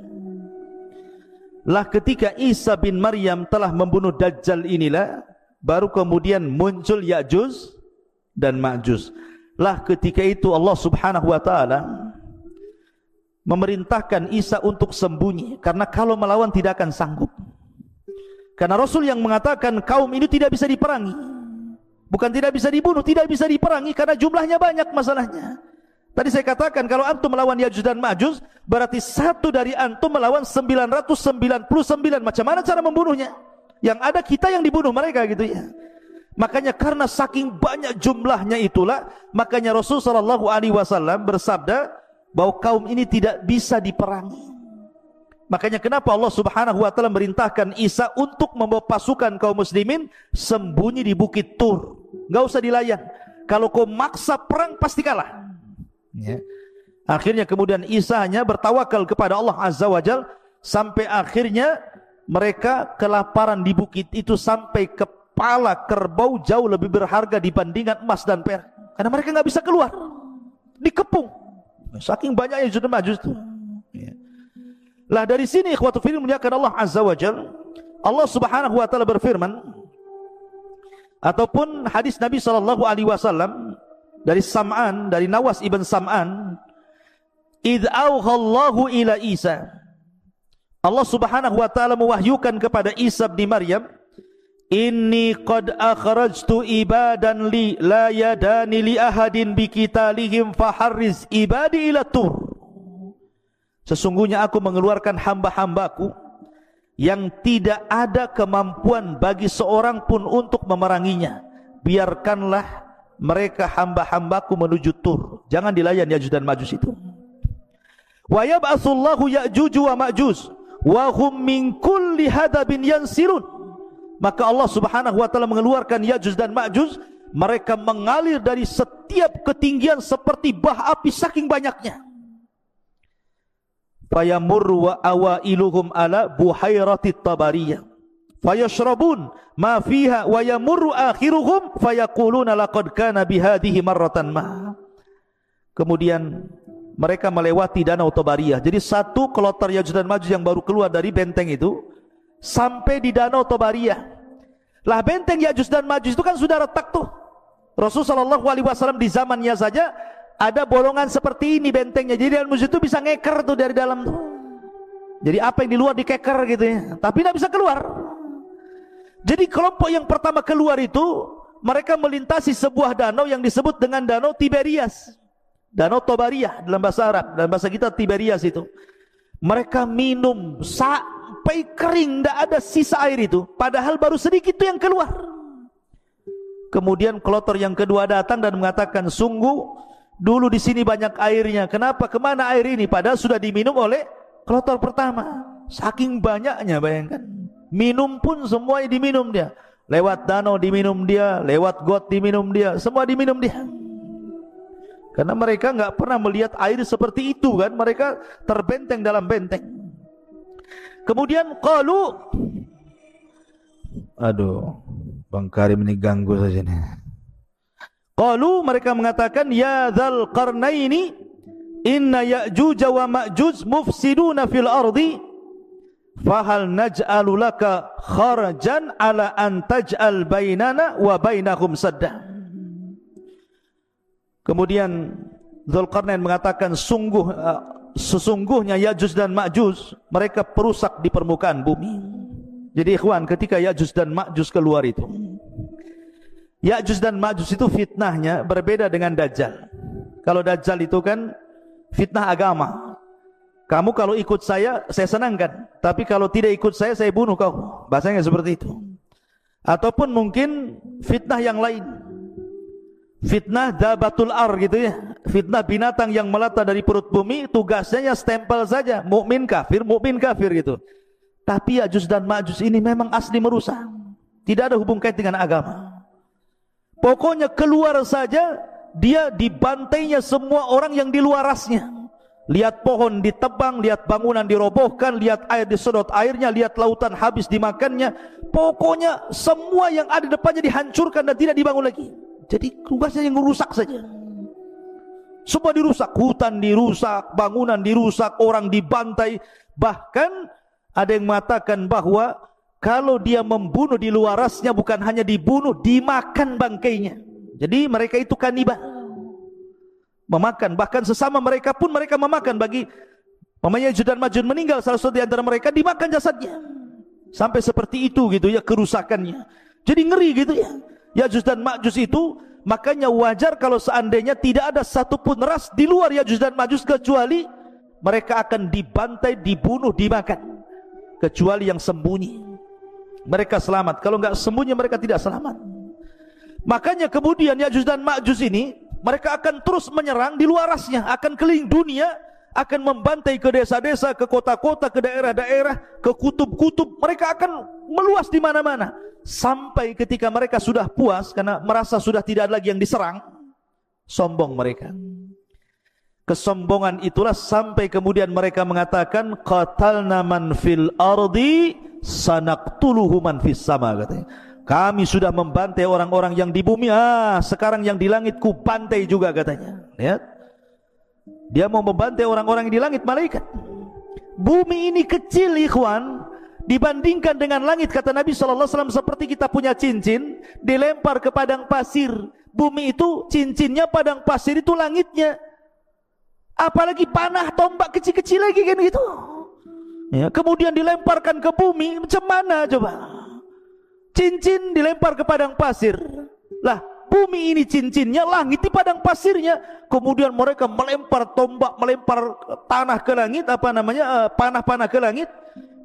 Lah ketika Isa bin Maryam telah membunuh Dajjal inilah, baru kemudian muncul Ya'juj dan Ma'juj. Lah ketika itu Allah Subhanahu wa ta'ala memerintahkan Isa untuk sembunyi, karena kalau melawan tidak akan sanggup. Karena Rasul yang mengatakan kaum ini tidak bisa diperangi, bukan tidak bisa dibunuh, tidak bisa diperangi karena jumlahnya banyak masalahnya. Tadi saya katakan kalau antum melawan Ya'juj dan Ma'juj, berarti satu dari antum melawan 999. Macam mana cara membunuhnya? Yang ada kita yang dibunuh mereka gitu ya. Makanya karena saking banyak jumlahnya itulah, makanya Rasul SAW bersabda bahwa kaum ini tidak bisa diperangi. Makanya kenapa Allah Subhanahu wa ta'ala merintahkan Isa untuk membawa pasukan kaum muslimin sembunyi di Bukit Tur. Enggak usah dilayan. Kalau kau maksa perang pasti kalah. Ya. Akhirnya kemudian Isa hanya bertawakal kepada Allah Azza wa Jalla, sampai akhirnya mereka kelaparan di bukit itu, sampai kepala kerbau jauh lebih berharga dibandingkan emas dan perak. Karena mereka enggak bisa keluar. Dikepung. Saking banyaknya Ya'juj dan Ma'juj itu. Ya. Lah dari sini ikhwatu fillah muliakan Allah Azza wa Jalla, Allah Subhanahu wa ta'ala berfirman, ataupun hadis Nabi SAW dari Sam'an, dari Nawas ibn Sam'an, idh awhallahu ila Isa, Allah Subhanahu wa ta'ala mewahyukan kepada Isa bin Maryam, inni qad akhrajtu ibadan li la yadani li ahadin biqitalihim faharriz ibadi ila Tur. Sesungguhnya aku mengeluarkan hamba-hambaku yang tidak ada kemampuan bagi seorang pun untuk memeranginya. Biarkanlah mereka hamba-hambaku menuju Tur. Jangan dilayan Ya'juj dan Ma'juj itu. Wa yab'atsullahu Ya'juj wa Ma'juj wa hum min kulli hadabin yansilun. Maka Allah Subhanahu wa taala mengeluarkan Ya'juj dan Ma'juj, mereka mengalir dari setiap ketinggian seperti bah api saking banyaknya. Fayamurru wa awailuhum ala buhairatit tabariyah fayashrabun ma fiha wa yamurru akhiruhum fayaquluna laqad kana bihadhihi marratan ma. Kemudian mereka melewati danau Tabariyah. Jadi satu kloter Ya'juj dan Ma'juj yang baru keluar dari benteng itu sampai di danau Tabariyah. Lah benteng Ya'juj dan Ma'juj itu kan sudah retak tuh. Rasulullah SAW di zamannya saja ada bolongan seperti ini bentengnya. Jadi musuh itu bisa ngeker tuh dari dalam tuh. Jadi apa yang di luar dikeker gitu ya. Tapi tidak bisa keluar. Jadi kelompok yang pertama keluar itu mereka melintasi sebuah danau yang disebut dengan danau Tiberias. Danau Tabariyah dalam bahasa Arab, dalam bahasa kita Tiberias itu. Mereka minum sampai kering, tidak ada sisa air itu. Padahal baru sedikit itu yang keluar. Kemudian kloter yang kedua datang dan mengatakan, sungguh dulu di sini banyak airnya. Kenapa? Kemana air ini? Padahal sudah diminum oleh kloter pertama. Saking banyaknya, bayangkan. Minum pun semua diminum dia. Lewat danau diminum dia, lewat got diminum dia, semua diminum dia. Karena mereka nggak pernah melihat air seperti itu kan, mereka terbenteng dalam benteng. Kemudian qalu, aduh, Bang Karim ini ganggu saja nih. Qalu, mereka mengatakan, ya dzal qarnaini inna Ya'juj wa Ma'juj mufsiduna fil ardi fahal naj'alu laka kharajan ala an taj'al bainana wa bainahum sadda. Kemudian Dzulqarnain mengatakan, sesungguhnya Ya'juj dan Ma'juj mereka perusak di permukaan bumi. Jadi ikhwan, ketika Ya'juj dan Ma'juj keluar itu, Ya'juj dan Ma'juj itu fitnahnya berbeda dengan Dajjal. Kalau Dajjal itu kan fitnah agama. Kamu kalau ikut saya senangkan, tapi kalau tidak ikut saya bunuh kau. Bahasanya seperti itu. Ataupun mungkin fitnah yang lain, fitnah dabatul ar gitu ya, fitnah binatang yang melata dari perut bumi, tugasnya stempel saja, mukmin kafir gitu. Tapi Ya'juj dan Ma'juj ini memang asli merusak, tidak ada hubung kait dengan agama. Pokoknya keluar saja, dia dibantainya semua orang yang di luarasnya. Lihat pohon ditebang, lihat bangunan dirobohkan, lihat air disedot airnya, lihat lautan habis dimakannya. Pokoknya semua yang ada depannya dihancurkan dan tidak dibangun lagi. Jadi tugasnya yang merusak saja. Semua dirusak, hutan dirusak, bangunan dirusak, orang dibantai. Bahkan ada yang mengatakan bahwa kalau dia membunuh di luarasnya, bukan hanya dibunuh, dimakan bangkainya. Jadi mereka itu kanibal, memakan. Bahkan sesama mereka pun mereka memakan. Bagi Ya'juj dan Ma'juj meninggal, salah satu di antara mereka dimakan jasadnya. Sampai seperti itu gitu ya kerusakannya. Jadi ngeri gitu ya. Ya'juj dan Ma'juj itu, makanya wajar kalau seandainya tidak ada satupun ras di luar Ya'juj dan Ma'juj, kecuali mereka akan dibantai, dibunuh, dimakan. Kecuali yang sembunyi, mereka selamat. Kalau enggak sembunyi, mereka tidak selamat. Makanya kemudian Ya'juj dan Ma'juj ini, mereka akan terus menyerang di luarasnya, akan keliling dunia, akan membantai ke desa-desa, ke kota-kota, ke daerah-daerah, ke kutub-kutub. Mereka akan meluas di mana-mana. Sampai ketika mereka sudah puas karena merasa sudah tidak ada lagi yang diserang, sombong mereka. Kesombongan itulah sampai kemudian mereka mengatakan, qatalna man fil ardi sanaqtuluhu man fis sama, katanya. Kami sudah membantai orang-orang yang di bumi, sekarang yang di langit ku bantai juga, katanya. Lihat, dia mau membantai orang-orang yang di langit, malaikat. Bumi ini kecil ikhwan, dibandingkan dengan langit, kata Nabi SAW, seperti kita punya cincin dilempar ke padang pasir. Bumi itu cincinnya, padang pasir itu langitnya. Apalagi panah tombak kecil-kecil lagi kan gitu ya. Kemudian dilemparkan ke bumi, macam mana coba? Cincin dilempar ke padang pasir. Lah bumi ini cincinnya, langit di padang pasirnya. Kemudian mereka melempar tombak, melempar tanah ke langit, panah-panah ke langit.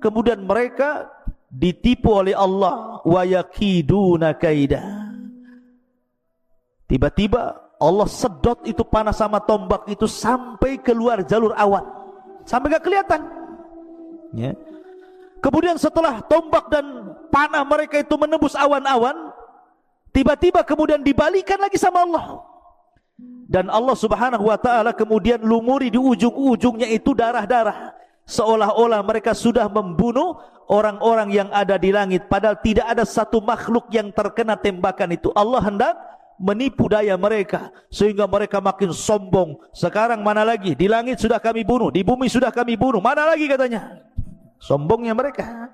Kemudian mereka ditipu oleh Allah. Wa yakiduna kaida. Tiba-tiba Allah sedot itu panah sama tombak itu sampai keluar jalur awan, sampai gak kelihatan ya. Kemudian setelah tombak dan panah mereka itu menembus awan-awan, tiba-tiba kemudian dibalikan lagi sama Allah. Dan Allah subhanahu wa ta'ala kemudian lumuri di ujung-ujungnya itu darah-darah, seolah-olah mereka sudah membunuh orang-orang yang ada di langit, padahal tidak ada satu makhluk yang terkena tembakan itu. Allah hendak menipu daya mereka sehingga mereka makin sombong. Sekarang mana lagi, di langit sudah kami bunuh, di bumi sudah kami bunuh, mana lagi katanya. Sombongnya mereka.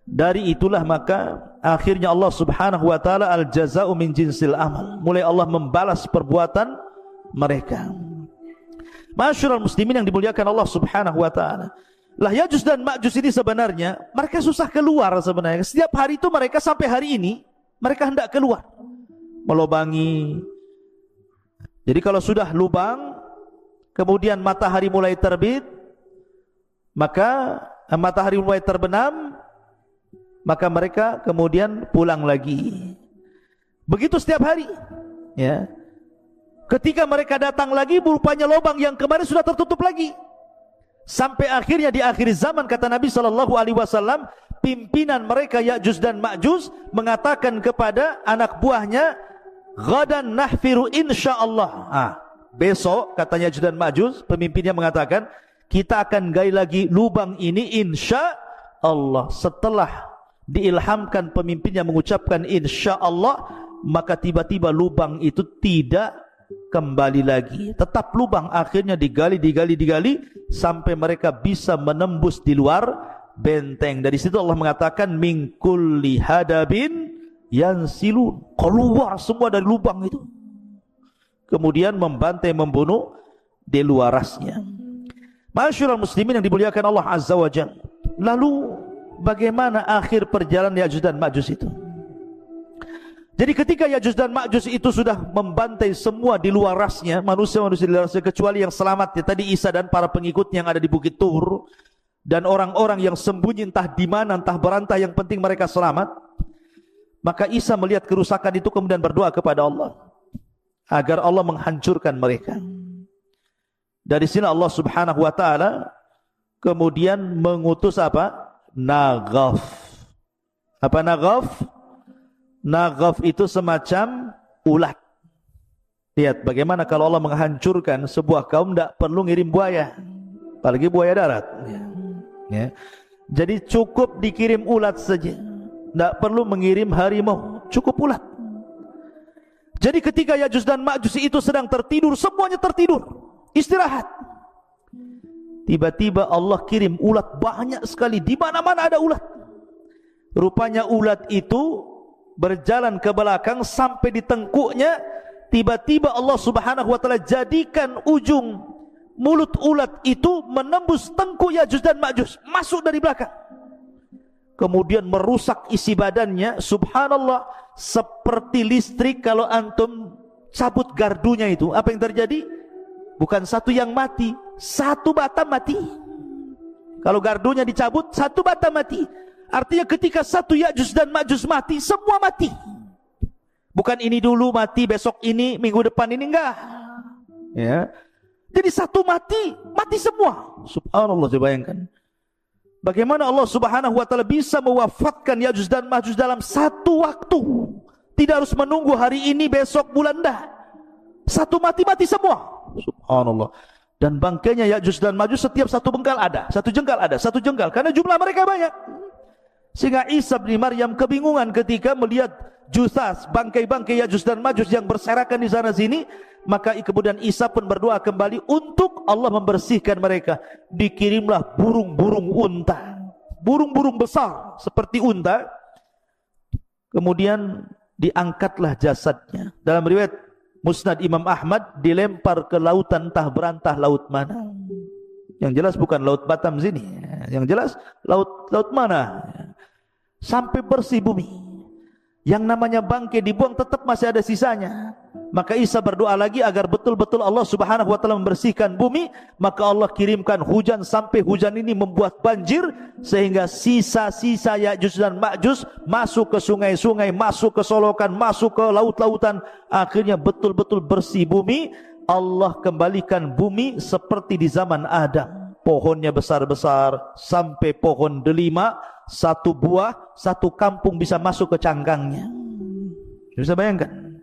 Dari itulah maka akhirnya Allah subhanahu wa ta'ala al-jaza'u min jinsil amal, mulai Allah membalas perbuatan mereka. Masyarul muslimin yang dimuliakan Allah subhanahu wa ta'ala, lah Ya'juj dan Ma'juj ini sebenarnya mereka susah keluar sebenarnya. Setiap hari itu mereka sampai hari ini mereka hendak keluar melobangi. Jadi kalau sudah lubang kemudian matahari mulai terbit, maka matahari mulai terbenam, maka mereka kemudian pulang lagi. Begitu setiap hari, ya. Ketika mereka datang lagi, rupanya lubang yang kemarin sudah tertutup lagi. Sampai akhirnya di akhir zaman, kata Nabi SAW, pimpinan mereka Ya'juj dan Ma'juj mengatakan kepada anak buahnya, "Ghadan nahfiru insyaallah." Besok, kata Ya'juj dan Ma'juj, pemimpinnya mengatakan, kita akan gali lagi lubang ini insya Allah. Setelah diilhamkan pemimpinnya mengucapkan insya Allah, maka tiba-tiba lubang itu tidak kembali lagi, tetap lubang. Akhirnya digali sampai mereka bisa menembus di luar benteng. Dari situ Allah mengatakan min kulli hadabin yansilun, keluar semua dari lubang itu, kemudian membantai membunuh di luarasnya. Masyarul muslimin yang dimuliakan Allah azza wa jalla. Lalu bagaimana akhir perjalanan Ya'juj dan Ma'juj itu? Jadi ketika Ya'juj dan Ma'juj itu sudah membantai semua di luar rasnya, manusia-manusia di luar rasnya, kecuali yang selamat ya, tadi Isa dan para pengikutnya yang ada di Bukit Tur, dan orang-orang yang sembunyi entah di mana, entah berantah, yang penting mereka selamat. Maka Isa melihat kerusakan itu kemudian berdoa kepada Allah agar Allah menghancurkan mereka. Dari sini Allah subhanahu wa ta'ala kemudian mengutus apa? Naghaf. Apa Naghaf? Naghaf itu semacam ulat. Lihat bagaimana kalau Allah menghancurkan sebuah kaum, tidak perlu ngirim buaya, apalagi buaya darat, ya. Jadi cukup dikirim ulat saja, tidak perlu mengirim harimau, cukup ulat. Jadi ketika Ya'juj dan Ma'juj itu sedang tertidur, semuanya tertidur, istirahat, tiba-tiba Allah kirim ulat banyak sekali, di mana-mana ada ulat. Rupanya ulat itu berjalan ke belakang sampai di tengkuknya. Tiba-tiba Allah subhanahu wa ta'ala jadikan ujung mulut ulat itu menembus tengkuk Ya'juj dan Ma'juj, masuk dari belakang, kemudian merusak isi badannya. Subhanallah, seperti listrik kalau antum cabut gardunya itu, apa yang terjadi? Bukan satu yang mati, satu batang mati. Kalau gardunya dicabut, satu batang mati. Artinya ketika satu Ya'juj dan Ma'juj mati, semua mati. Bukan ini dulu mati, besok ini, minggu depan ini, enggak, ya. Jadi satu mati, mati semua. Subhanallah, coba bayangkan bagaimana Allah subhanahu wa ta'ala bisa mewafatkan Ya'juj dan Ma'juj dalam satu waktu. Tidak harus menunggu hari ini, besok, bulan, dah. Satu mati semua. Subhanallah. Dan bangkainya Ya'juj dan Ma'juj setiap satu bengkal ada, satu jengkal, karena jumlah mereka banyak. Sehingga Isa bin Maryam kebingungan ketika melihat jusas, bangkai-bangkai Ya'juj dan Ma'juj yang berserakan di sana sini. Maka kemudian Isa pun berdoa kembali untuk Allah membersihkan mereka. Dikirimlah burung-burung unta, burung-burung besar seperti unta. Kemudian diangkatlah jasadnya. Dalam riwayat Musnad Imam Ahmad, dilempar ke lautan, entah berantah laut mana. Yang jelas bukan laut Batam sini, yang jelas laut mana. Sampai bersih bumi. Yang namanya bangkai dibuang, tetap masih ada sisanya. Maka Isa berdoa lagi agar betul-betul Allah subhanahu wa ta'ala membersihkan bumi. Maka Allah kirimkan hujan, sampai hujan ini membuat banjir, sehingga sisa-sisa Ya'juj dan Ma'juj masuk ke sungai-sungai, masuk ke solokan, masuk ke laut-lautan. Akhirnya betul-betul bersih bumi. Allah kembalikan bumi seperti di zaman Adam. pohonnya besar-besar, sampai pohon delima, satu buah, satu kampung bisa masuk ke cangkangnya. Bisa bayangkan,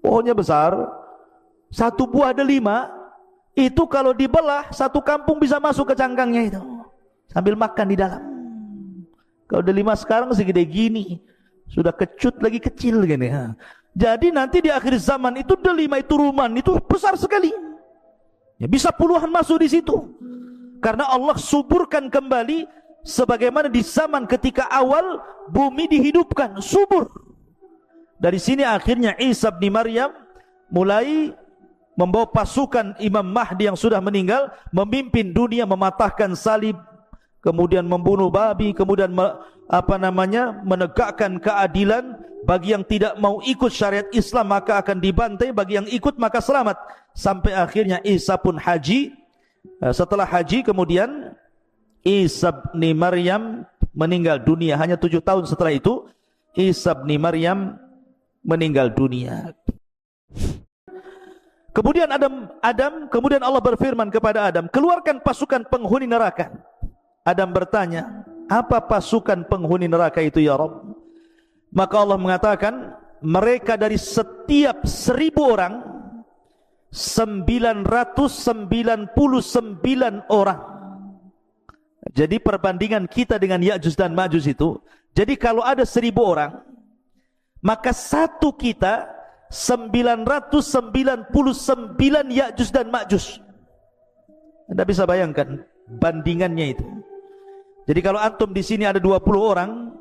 pohonnya besar, satu buah delima, itu kalau dibelah, satu kampung bisa masuk ke cangkangnya itu, sambil makan di dalam. Kalau delima sekarang segede gini, sudah kecut lagi kecil gini. Jadi nanti di akhir zaman itu delima itu ruman itu besar sekali. Ya, bisa puluhan masuk di situ. Karena Allah suburkan kembali sebagaimana di zaman ketika awal bumi dihidupkan, subur. Dari sini akhirnya Isa bin Maryam mulai membawa pasukan Imam Mahdi yang sudah meninggal, memimpin dunia, mematahkan salib, kemudian membunuh babi, kemudian menegakkan keadilan. Bagi yang tidak mau ikut syariat Islam maka akan dibantai, bagi yang ikut maka selamat. Sampai akhirnya Isa pun haji. Setelah haji kemudian Isa bin Maryam meninggal dunia. Hanya 7 tahun setelah itu Isa bin Maryam meninggal dunia. Kemudian kemudian Allah berfirman kepada Adam, keluarkan pasukan penghuni neraka. Adam bertanya, apa pasukan penghuni neraka itu ya Rabb? Maka Allah mengatakan, mereka dari setiap 1000 orang 999 orang. Jadi perbandingan kita dengan Ya'juj dan Ma'juj itu, jadi kalau ada 1000 orang, maka satu kita 999 Ya'juj dan Ma'juj. Anda bisa bayangkan bandingannya itu. Jadi kalau antum di sini ada 20 orang,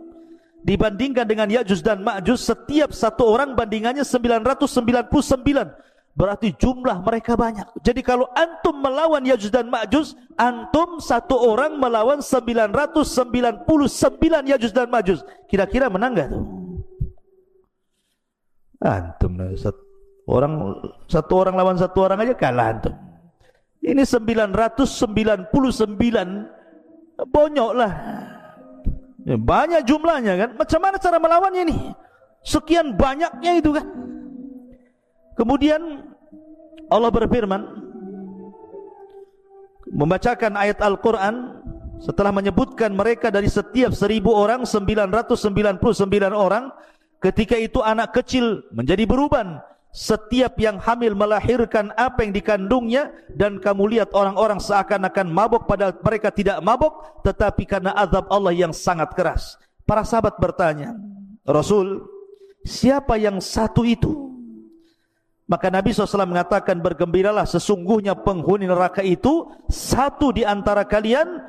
dibandingkan dengan Ya'juj dan Ma'juj, setiap satu orang bandingannya 999. Berarti jumlah mereka banyak. Jadi kalau antum melawan Ya'juj dan Ma'juj, antum satu orang melawan 999 Ya'juj dan Ma'juj. Kira-kira menang gak tuh? Antum satu orang lawan satu orang aja kalah antum. Ini 999, bonyok lah. Banyak jumlahnya kan. Macam mana cara melawannya ini? Sekian banyaknya itu kan. Kemudian Allah berfirman, membacakan ayat Al-Quran, setelah menyebutkan mereka dari setiap 1000 orang 999 orang. Ketika itu anak kecil menjadi beruban. Setiap yang hamil melahirkan apa yang dikandungnya, dan kamu lihat orang-orang seakan-akan mabuk padahal mereka tidak mabuk, tetapi karena azab Allah yang sangat keras. Para sahabat bertanya, Rasul, siapa yang satu itu? Maka Nabi SAW mengatakan, bergembiralah, sesungguhnya penghuni neraka itu satu di antara kalian,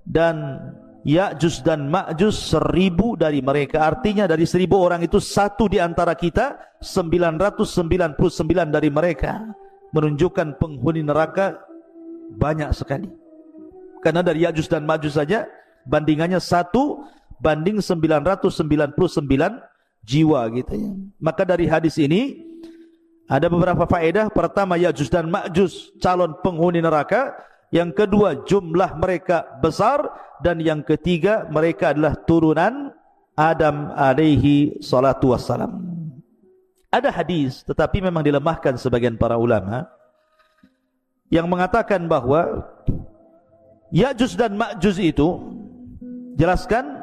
dan Ya'juj dan Ma'juj 1000 dari mereka. Artinya dari 1000 orang itu satu di antara kita, 999 dari mereka. Menunjukkan penghuni neraka banyak sekali. Karena dari Ya'juj dan Ma'juj saja bandingannya 1 banding 999 jiwa gitu ya. Maka dari hadis ini ada beberapa faedah. Pertama, Ya'juj dan Ma'juj calon penghuni neraka. Yang kedua, jumlah mereka besar. Dan yang ketiga, mereka adalah turunan Adam alaihi salatu wassalam. Ada hadis, tetapi memang dilemahkan sebagian para ulama, yang mengatakan bahwa Ya'juj dan Ma'juj itu, jelaskan,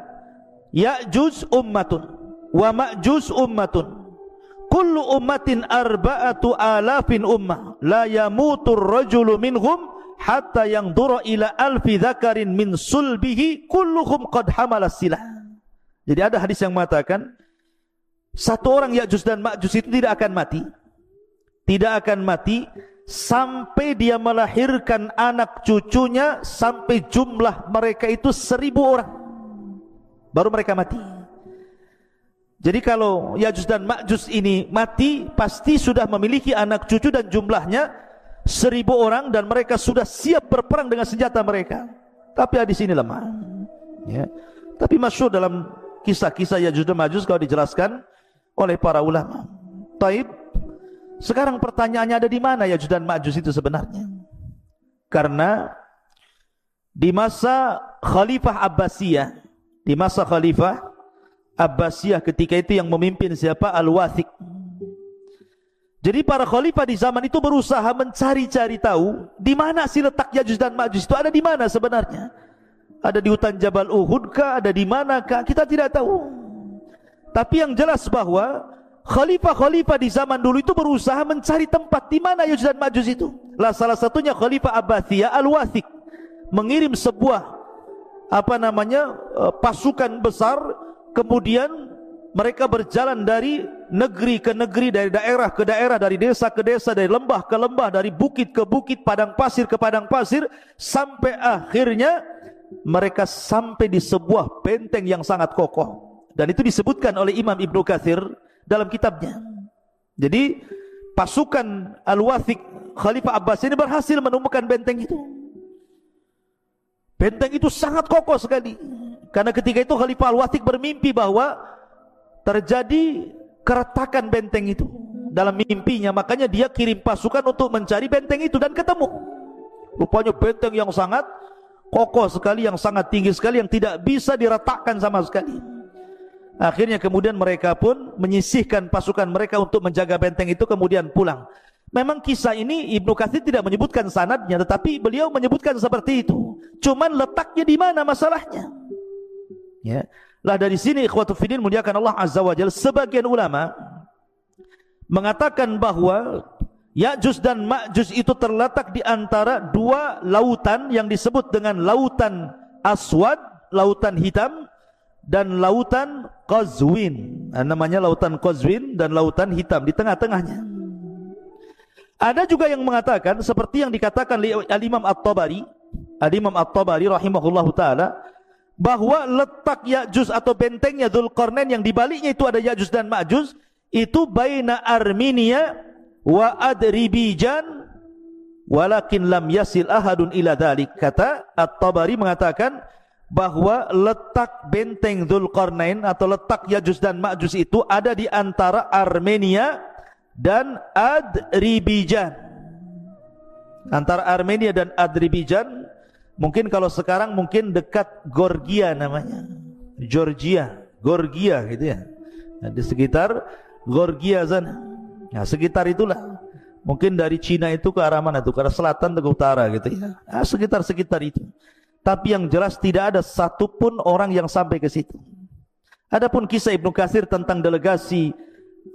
Ya'juj ummatun wa Ma'juj ummatun, kullu ummatin arba'atu alafin ummah, la yamutur rajulu minhum hatta yang dura ila alfi dzakarin min sulbihi kulluhum qad hamala silah. Jadi ada hadis yang mengatakan satu orang Ya'juj dan Ma'juj itu tidak akan mati. Tidak akan mati sampai dia melahirkan anak cucunya, sampai jumlah mereka itu 1000 orang. Baru mereka mati. Jadi kalau Ya'juj dan Ma'juj ini mati, pasti sudah memiliki anak cucu dan jumlahnya 1000 orang, dan mereka sudah siap berperang dengan senjata mereka. Tapi hadis ini lemah ya. Tapi masyhur dalam kisah-kisah Ya'juj dan Ma'juj kalau dijelaskan oleh para ulama. Taib. Sekarang pertanyaannya, ada di mana Ya'juj dan Ma'juj itu sebenarnya? Karena di masa Khalifah Abbasiyah, di masa Khalifah Abbasiyah ketika itu yang memimpin siapa? Al-Wathiq. Jadi para khalifah di zaman itu berusaha mencari-cari tahu di mana sih letak Ya'juj dan Ma'juj itu, ada di mana sebenarnya? Ada di hutan Jabal Uhud kah? Ada di manakah? Kita tidak tahu. Tapi yang jelas bahwa khalifah-khalifah di zaman dulu itu berusaha mencari tempat di mana Ya'juj dan Ma'juj itu. Lah salah satunya Khalifah Abbasiyah Al-Wathiq mengirim sebuah pasukan besar, kemudian mereka berjalan dari negeri ke negeri, dari daerah ke daerah, dari desa ke desa, dari lembah ke lembah, dari bukit ke bukit, padang pasir ke padang pasir, sampai akhirnya mereka sampai di sebuah benteng yang sangat kokoh. Dan itu disebutkan oleh Imam Ibnu Katsir dalam kitabnya. Jadi pasukan Al-Wathiq Khalifah Abbas ini berhasil menemukan benteng itu. Benteng itu sangat kokoh sekali, karena ketika itu Khalifah Al-Wathiq bermimpi bahwa terjadi keretakan benteng itu dalam mimpinya. Makanya dia kirim pasukan untuk mencari benteng itu, dan ketemu. Rupanya benteng yang sangat kokoh sekali, yang sangat tinggi sekali, yang tidak bisa diretakkan sama sekali. Akhirnya kemudian mereka pun menyisihkan pasukan mereka untuk menjaga benteng itu, kemudian pulang. Memang kisah ini Ibnu Katsir tidak menyebutkan sanadnya, tetapi beliau menyebutkan seperti itu. Cuman letaknya di mana masalahnya? Ya. Lah dari sini ikhwatul fiddin muliakan Allah Azza wa Jalla, sebagian ulama mengatakan bahwa Ya'juj dan Ma'juj itu terletak di antara dua lautan yang disebut dengan lautan Aswad, lautan hitam, dan lautan Qazwin. Namanya lautan Qazwin dan lautan hitam, di tengah-tengahnya. Ada juga yang mengatakan seperti yang dikatakan oleh Al-Imam At-Tabari, Al-Imam At-Tabari rahimahullahu taala, bahwa letak Ya'juj atau bentengnya Dzulqarnain yang dibaliknya itu ada Ya'juj dan Ma'juj, itu baina Armenia wa Adribijan walakin lam yasil ahadun ila dzalik. Kata At-Tabari mengatakan bahwa letak benteng Dzulqarnain atau letak Ya'juj dan Ma'juj itu ada di antara Armenia dan Adribijan. Antara Armenia dan Adribijan, mungkin kalau sekarang mungkin dekat Georgia namanya, Georgia gitu ya. Nah, di sekitar Georgia sana. Nah, sekitar itulah. Mungkin dari Cina itu ke arah mana tuh? Ke arah selatan atau ke utara gitu ya. Nah, sekitar itu. Tapi yang jelas tidak ada satupun orang yang sampai ke situ. Adapun kisah Ibnu Katsir tentang delegasi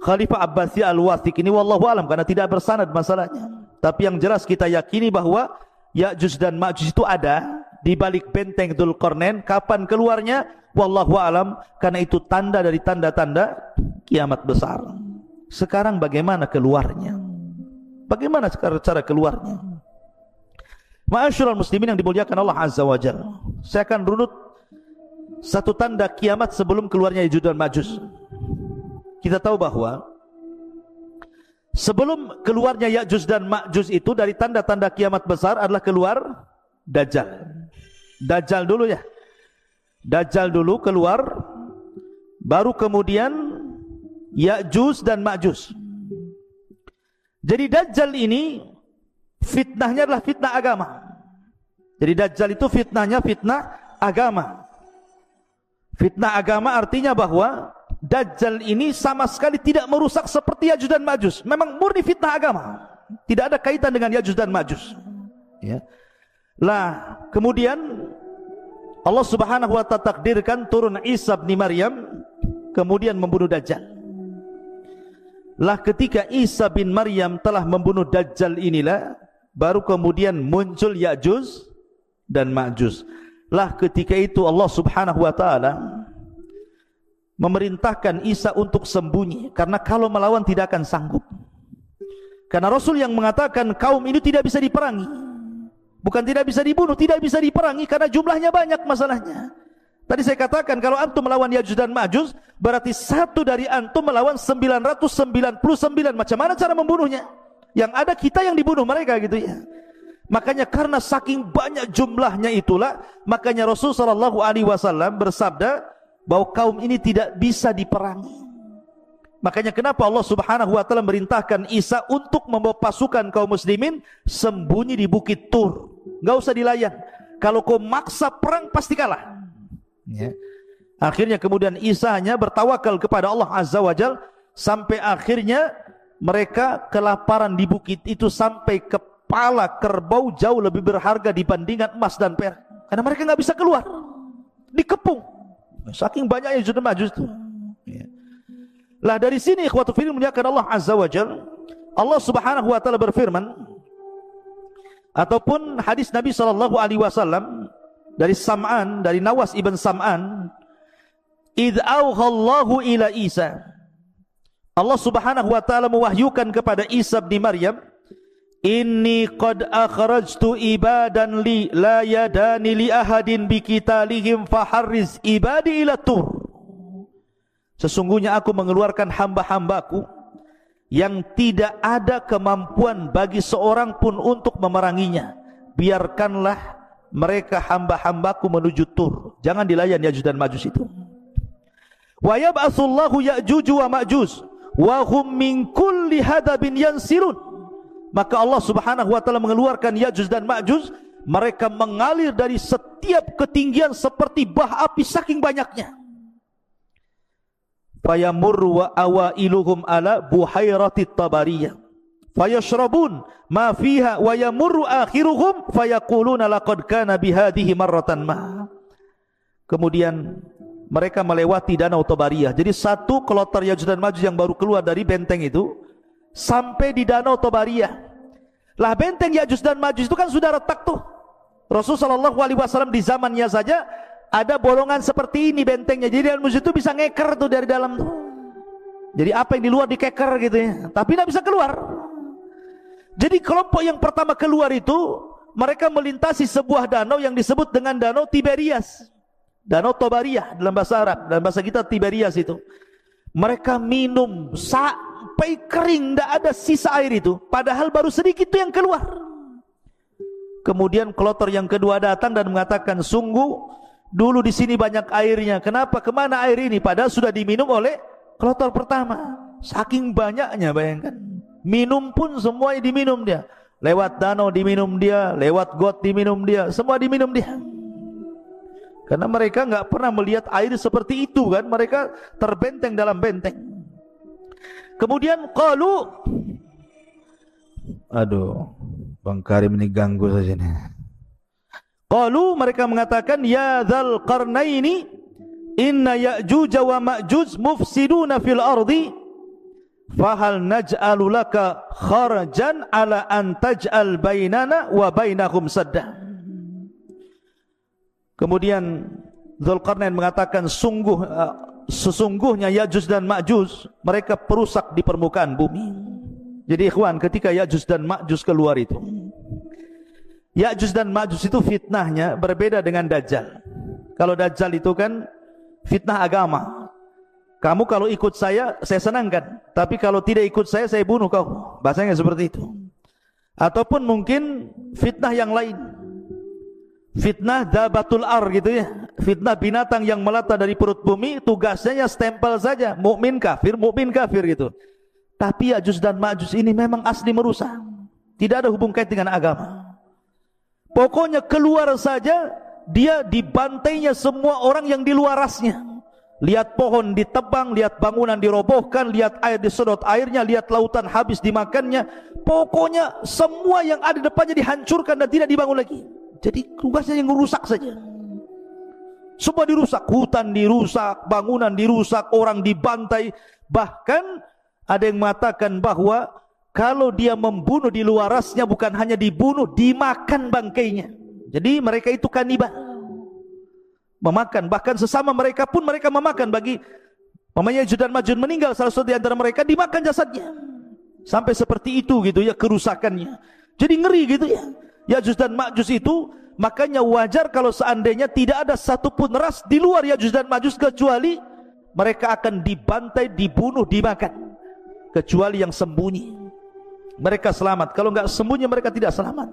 Khalifah Abbasiyah Al-Wathiq ini wallahu alam, karena tidak bersanad masalahnya. Tapi yang jelas kita yakini bahwa Ya'juj dan Ma'juj itu ada di balik benteng Dzulqarnain. Kapan keluarnya? Wallahu alam, karena itu tanda dari tanda-tanda kiamat besar. Sekarang bagaimana keluarnya? Bagaimana cara keluarnya? Ma'asyiral muslimin yang dimuliakan Allah Azza wa Jalla, saya akan runut satu tanda kiamat sebelum keluarnya Ya'juj dan Ma'juj. Kita tahu bahwa sebelum keluarnya Ya'juj dan Ma'juj itu, dari tanda-tanda kiamat besar adalah keluar Dajjal. Dajjal dulu ya. Dajjal dulu keluar, baru kemudian Ya'juj dan Ma'juj. Jadi Dajjal ini fitnahnya adalah fitnah agama. Jadi Dajjal itu fitnahnya fitnah agama. Fitnah agama artinya bahwa Dajjal ini sama sekali tidak merusak seperti Ya'juj dan Ma'juj. Memang murni fitnah agama, tidak ada kaitan dengan Ya'juj dan Ma'juj. Ya. Lah kemudian Allah Subhanahu wa ta'ala takdirkan turun Isa bin Maryam, kemudian membunuh Dajjal. Lah ketika Isa bin Maryam telah membunuh Dajjal inilah baru kemudian muncul Ya'juj dan Ma'juj. Lah ketika itu Allah Subhanahu wa ta'ala memerintahkan Isa untuk sembunyi, karena kalau melawan tidak akan sanggup. Karena Rasul yang mengatakan kaum ini tidak bisa diperangi, bukan tidak bisa dibunuh, tidak bisa diperangi karena jumlahnya banyak masalahnya. Tadi saya katakan kalau antum melawan Ya'juj dan Ma'juj, berarti satu dari antum melawan 999. Macam mana cara membunuhnya? Yang ada kita yang dibunuh mereka gitu ya. Makanya karena saking banyak jumlahnya itulah, makanya Rasul sallallahu alaihi wasallam bersabda bahwa kaum ini tidak bisa diperangi. Makanya kenapa Allah Subhanahu wa ta'ala merintahkan Isa untuk membawa pasukan kaum muslimin sembunyi di Bukit Tur. Enggak usah dilayan. Kalau kau maksa perang pasti kalah. Ya. Akhirnya kemudian Isa hanya bertawakal kepada Allah Azza wa Jalla, sampai akhirnya mereka kelaparan di bukit itu sampai kepala kerbau jauh lebih berharga dibandingkan emas dan perak. Karena mereka nggak bisa keluar, dikepung. Saking banyaknya Ya'juj dan Ma'juj itu. Lah dari sini ikhwatu fillah muliakan Allah Azza wa Jalla, Allah Subhanahu wa taala berfirman, ataupun hadis Nabi sallallahu alaihi wasallam dari Sam'an, dari Nawas ibn Sam'an, idz auhallahu ila Isa, Allah Subhanahu wa taala mewahyukan kepada Isa bin Maryam, inni qad akhrajtu ibadan li la yadani li ahadin biqitalihim faharriz ibadi ila tur. Sesungguhnya aku mengeluarkan hamba-hambaku yang tidak ada kemampuan bagi seorang pun untuk memeranginya. Biarkanlah mereka hamba-hambaku menuju Tur. Jangan dilayan Ya'juj dan Ma'juj itu. Wa yab'atsullahu Ya'juj wa Ma'juj wa hum min kulli hadabin yansilun. Maka Allah Subhanahu wa taala mengeluarkan Ya'juj dan Ma'juj, mereka mengalir dari setiap ketinggian seperti bah api saking banyaknya. Fayamurru wa awailuhum ala buhairatit tabariyah fayashrabun ma fiha wa yamurru akhiruhum fayaquluna laqad kana bihadhihi marratan ma. Kemudian mereka melewati danau Tabariyah. Jadi satu kloter Ya'juj dan Ma'juj yang baru keluar dari benteng itu sampai di danau Tabariyah. Lah benteng Ya'juj dan Ma'juj itu kan sudah retak tuh. Rasulullah sallallahu alaihi wasallam di zamannya saja ada bolongan seperti ini bentengnya. Jadi musuh itu bisa ngeker tuh dari dalam tuh. Jadi apa yang di luar dikeker gitu ya, tapi tidak bisa keluar. Jadi kelompok yang pertama keluar itu, mereka melintasi sebuah danau yang disebut dengan danau Tiberias, danau Tabariyah dalam bahasa Arab, dalam bahasa kita Tiberias itu. Mereka minum sampai kering, tidak ada sisa air itu, padahal baru sedikit itu yang keluar. Kemudian kloter yang kedua datang dan mengatakan, sungguh dulu di sini banyak airnya. Kenapa? Kemana air ini? Padahal sudah diminum oleh kloter pertama. Saking banyaknya, bayangkan. Minum pun semuanya diminum dia. Lewat danau diminum dia, lewat got diminum dia, semua diminum dia. Karena mereka nggak pernah melihat air seperti itu kan. Mereka terbenteng dalam benteng. Kemudian qalu, aduh, Bang Karim ini ganggu saja nih. Qalu, mereka mengatakan, ya dzal qarnaini inna Ya'juj wa Ma'juj mufsiduna fil ardi fahal naj'alu laka kharajan ala an taj'al bainana wa bainahum sadda. Kemudian Dzulqarnain mengatakan, sesungguhnya Ya'juj dan Ma'juj mereka perusak di permukaan bumi. Jadi ikhwan, ketika Ya'juj dan Ma'juj keluar itu, Ya'juj dan Ma'juj itu fitnahnya berbeda dengan Dajjal. Kalau Dajjal itu kan fitnah agama. Kamu kalau ikut saya senangkan. Tapi kalau tidak ikut saya bunuh kau. Bahasanya seperti itu. Ataupun mungkin fitnah yang lain. Fitnah dabatul ar gitu ya. Fitnah binatang yang melata dari perut bumi, tugasnya stempel saja. Mukmin kafir gitu. Tapi Ya'juj dan Ma'juj ini memang asli merusak. Tidak ada hubung kait dengan agama. Pokoknya keluar saja, dia dibantainya semua orang yang di luarasnya. Lihat pohon ditebang, lihat bangunan dirobohkan, lihat air disedot airnya, lihat lautan habis dimakannya. Pokoknya semua yang ada di depannya dihancurkan dan tidak dibangun lagi. Jadi tugasnya yang merusak saja. Semua dirusak, hutan dirusak, bangunan dirusak, orang dibantai. Bahkan ada yang mengatakan bahwa kalau dia membunuh di luarasnya, bukan hanya dibunuh, dimakan bangkainya. Jadi mereka itu kanibal, memakan. Bahkan sesama mereka pun mereka memakan. Bagi mamanya Ya'juj dan Ma'juj meninggal, salah satu di antara mereka dimakan jasadnya. Sampai seperti itu gitu ya kerusakannya. Jadi ngeri gitu ya Ya'juj dan Ma'juj itu. Makanya wajar kalau seandainya tidak ada satupun ras di luar Ya'juj dan Ma'juj, kecuali mereka akan dibantai, dibunuh, dimakan. Kecuali yang sembunyi, mereka selamat. Kalau enggak sembunyi, mereka tidak selamat.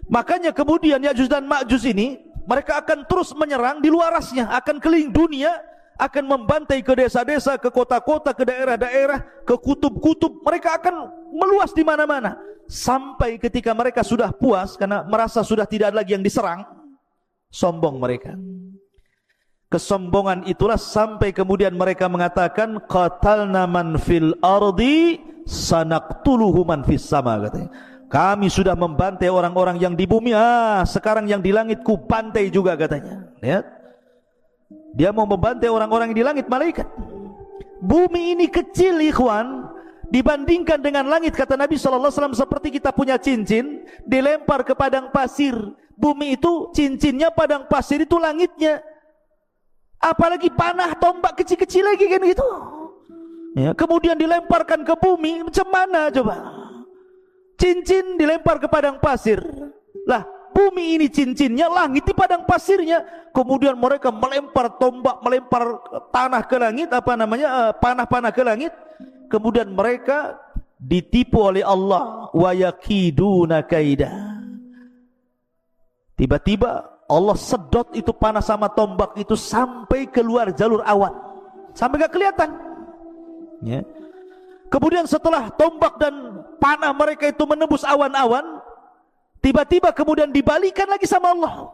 Makanya kemudian Ya'juj dan Ma'juj ini, mereka akan terus menyerang di luarasnya, akan keliling dunia, akan membantai ke desa-desa, ke kota-kota, ke daerah-daerah, ke kutub-kutub. Mereka akan meluas di mana-mana. Sampai ketika mereka sudah puas karena merasa sudah tidak ada lagi yang diserang, sombong mereka. kesombongan itulah sampai kemudian mereka mengatakan qatalna man fil ardi sanaqtuluhu man fis sama, katanya. Kami sudah membantai orang-orang yang di bumi, sekarang yang di langit ku bantai juga, katanya. Lihat, dia mau membantai orang-orang yang di langit, malaikat. Bumi ini kecil, ikhwan, dibandingkan dengan langit, kata Nabi SAW, seperti kita punya cincin dilempar ke padang pasir. Bumi itu cincinnya, padang pasir itu langitnya. Apalagi panah tombak kecil-kecil lagi kan gitu. Ya, kemudian dilemparkan ke bumi, macam mana coba? Cincin dilempar ke padang pasir. Lah, bumi ini cincinnya, langit di padang pasirnya. Kemudian mereka melempar tombak, melempar tanah ke langit, panah-panah ke langit. Kemudian mereka ditipu oleh Allah. Wa yakiduna kaida. Tiba-tiba Allah sedot itu panah sama tombak itu sampai keluar jalur awan, sampai gak kelihatan. Ya. Kemudian setelah tombak dan panah mereka itu menembus awan-awan, tiba-tiba kemudian dibalikan lagi sama Allah.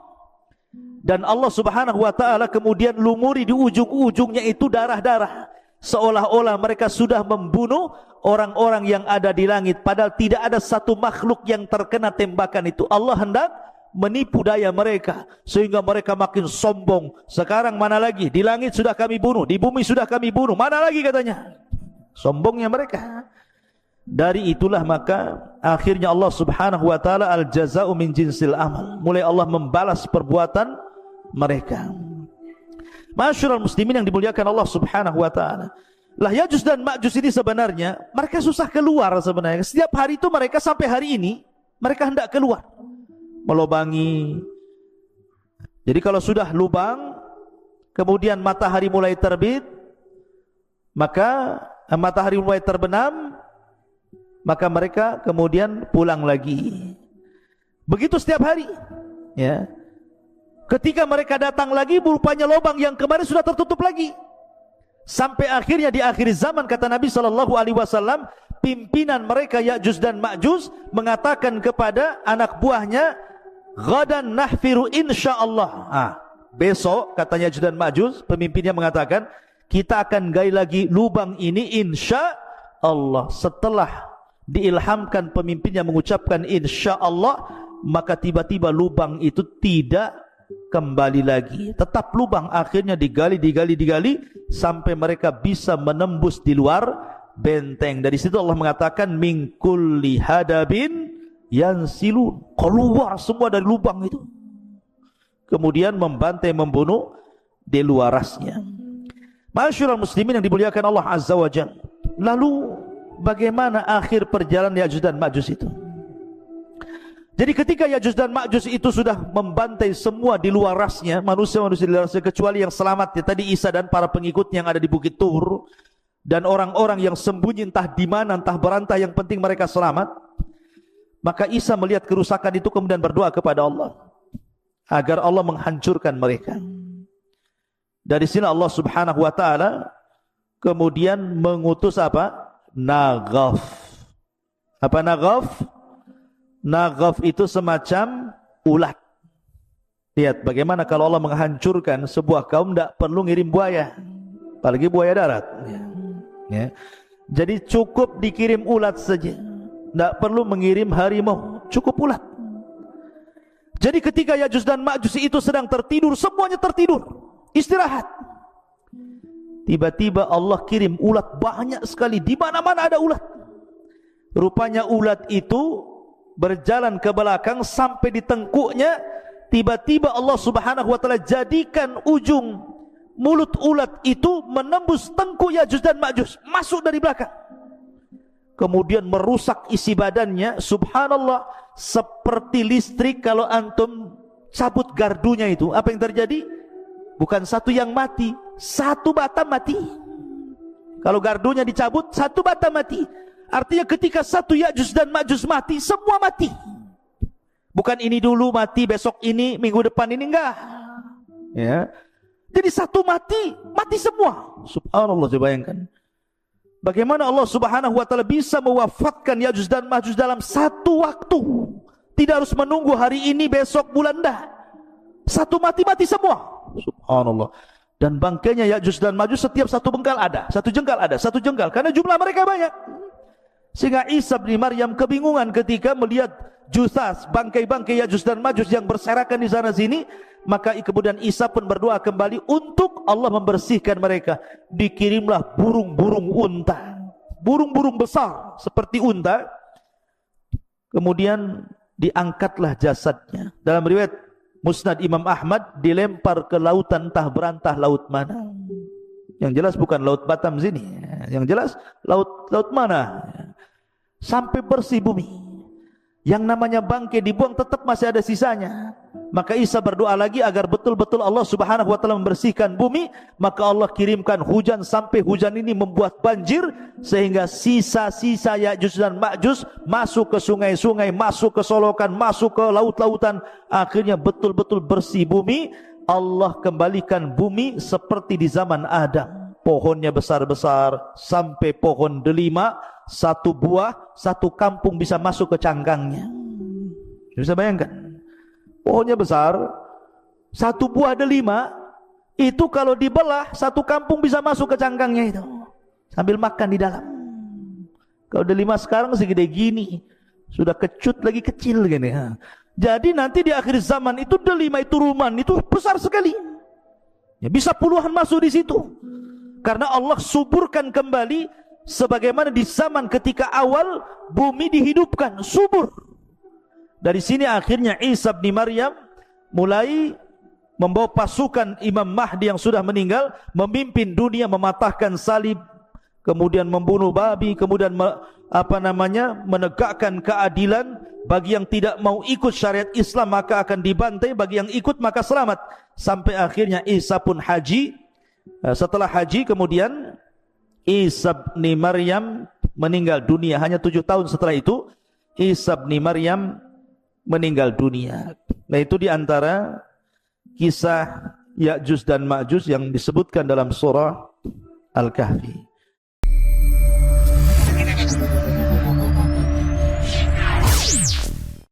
Dan Allah Subhanahu wa ta'ala kemudian lumuri di ujung-ujungnya itu darah-darah, seolah-olah mereka sudah membunuh orang-orang yang ada di langit, padahal tidak ada satu makhluk yang terkena tembakan itu. Allah hendak menipu daya mereka sehingga mereka makin sombong. Sekarang mana lagi, di langit sudah kami bunuh, di bumi sudah kami bunuh, mana lagi, katanya. Sombongnya mereka. Dari itulah maka akhirnya Allah Subhanahu wa ta'ala al-jaza'u min jinsil amal, mulai Allah membalas perbuatan mereka. Masyarul muslimin yang dimuliakan Allah Subhanahu wa ta'ala, lah Ya'juj dan Ma'juj ini sebenarnya mereka susah keluar sebenarnya. Setiap hari itu mereka, sampai hari ini mereka hendak keluar melobangi. Jadi kalau sudah lubang, kemudian matahari mulai terbit, maka matahari mulai terbenam, maka mereka kemudian pulang lagi. Begitu setiap hari, ya. Ketika mereka datang lagi, rupanya lubang yang kemarin sudah tertutup lagi. Sampai akhirnya di akhir zaman, kata Nabi SAW, pimpinan mereka Ya'juj dan Ma'juj mengatakan kepada anak buahnya, ghadan nahfiru insyaallah. Besok, katanya Ya'juj dan Ma'juj, pemimpinnya mengatakan, kita akan gali lagi lubang ini insya Allah. Setelah diilhamkan pemimpinnya mengucapkan insya Allah, maka tiba-tiba lubang itu tidak kembali lagi, tetap lubang. Akhirnya digali sampai mereka bisa menembus di luar benteng. Dari situ Allah mengatakan min kulli hadabin yansilun, keluar semua dari lubang itu, kemudian membantai, membunuh di luarasnya. Masyarul muslimin yang dimuliakan Allah Azza wa Jalla. Lalu bagaimana akhir perjalanan Ya'juj dan Ma'juj itu? Jadi ketika Ya'juj dan Ma'juj itu sudah membantai semua di luar rasnya, manusia-manusia di luar rasnya, kecuali yang selamat, ya tadi Isa dan para pengikutnya yang ada di Bukit Tur, dan orang-orang yang sembunyi entah di mana, entah berantah, yang penting mereka selamat. Maka Isa melihat kerusakan itu kemudian berdoa kepada Allah agar Allah menghancurkan mereka. Dari sini Allah Subhanahu wa ta'ala kemudian mengutus apa? Naghaf. Apa naghaf? Naghaf itu semacam ulat. Lihat bagaimana kalau Allah menghancurkan sebuah kaum, tidak perlu ngirim buaya, apalagi buaya darat. Ya. Jadi cukup dikirim ulat saja, tidak perlu mengirim harimau, cukup ulat. Jadi ketika Ya'juj dan Ma'juj itu sedang tertidur, semuanya tertidur, istirahat, tiba-tiba Allah kirim ulat banyak sekali, di mana-mana ada ulat. Rupanya ulat itu berjalan ke belakang sampai di tengkuknya. Tiba-tiba Allah Subhanahu wa ta'ala jadikan ujung mulut ulat itu menembus tengkuk Ya'juj dan Ma'juj, masuk dari belakang, kemudian merusak isi badannya. Subhanallah, seperti listrik kalau antum cabut gardunya itu, apa yang terjadi? Bukan satu yang mati, satu batang mati. Kalau gardunya dicabut, satu batang mati. Artinya ketika satu Ya'juj dan Ma'juj mati, semua mati. Bukan ini dulu mati, besok ini, minggu depan ini, enggak. Ya. Jadi satu mati, mati semua. Subhanallah, coba bayangkan. Bagaimana Allah Subhanahu wa ta'ala bisa mewafatkan Ya'juj dan Ma'juj dalam satu waktu. Tidak harus menunggu hari ini, besok, bulan, dah. Satu mati, mati semua. Subhanallah. Dan bangkainya Ya'juj dan Ma'juj setiap satu jengkal ada, satu jengkal, karena jumlah mereka banyak. Sehingga Isa bin Maryam kebingungan ketika melihat jusas, bangkai-bangkai Ya'juj dan Ma'juj yang berserakan di sana sini. Maka kemudian Isa pun berdoa kembali untuk Allah membersihkan mereka. Dikirimlah burung-burung unta, burung-burung besar seperti unta. Kemudian diangkatlah jasadnya. Dalam riwayat Musnad Imam Ahmad, dilempar ke lautan, entah berantah laut mana. Yang jelas bukan laut Batam sini, yang jelas laut mana. Sampai bersih bumi. Yang namanya bangkai dibuang tetap masih ada sisanya. Maka Isa berdoa lagi agar betul-betul Allah Subhanahu wa taala membersihkan bumi. Maka Allah kirimkan hujan sampai hujan ini membuat banjir, sehingga sisa-sisa Ya'juj dan Ma'juj masuk ke sungai-sungai, masuk ke solokan, masuk ke laut-lautan. Akhirnya betul-betul bersih bumi. Allah kembalikan bumi seperti di zaman Adam. Pohonnya besar-besar sampai pohon delima, satu buah, satu kampung bisa masuk ke cangkangnya. Bisa bayangkan? Pohonnya besar, satu buah delima, itu kalau dibelah, satu kampung bisa masuk ke cangkangnya itu. Sambil makan di dalam. Kalau delima sekarang segede gini, sudah kecut lagi kecil gini. Jadi nanti di akhir zaman itu delima itu ruman, itu besar sekali. Ya, bisa puluhan masuk di situ. Karena Allah suburkan kembali sebagaimana di zaman ketika awal bumi dihidupkan, subur. Dari sini akhirnya Isa bin Maryam mulai membawa pasukan Imam Mahdi yang sudah meninggal, memimpin dunia, mematahkan salib, kemudian membunuh babi, kemudian menegakkan keadilan. Bagi yang tidak mau ikut syariat Islam maka akan dibantai, bagi yang ikut maka selamat. Sampai akhirnya Isa pun haji. Setelah haji kemudian Isa bin Maryam meninggal dunia. Hanya 7 tahun setelah itu Isa bin Maryam meninggal dunia. Nah, itu diantara kisah Ya'juj dan Ma'juj yang disebutkan dalam surah Al-Kahfi.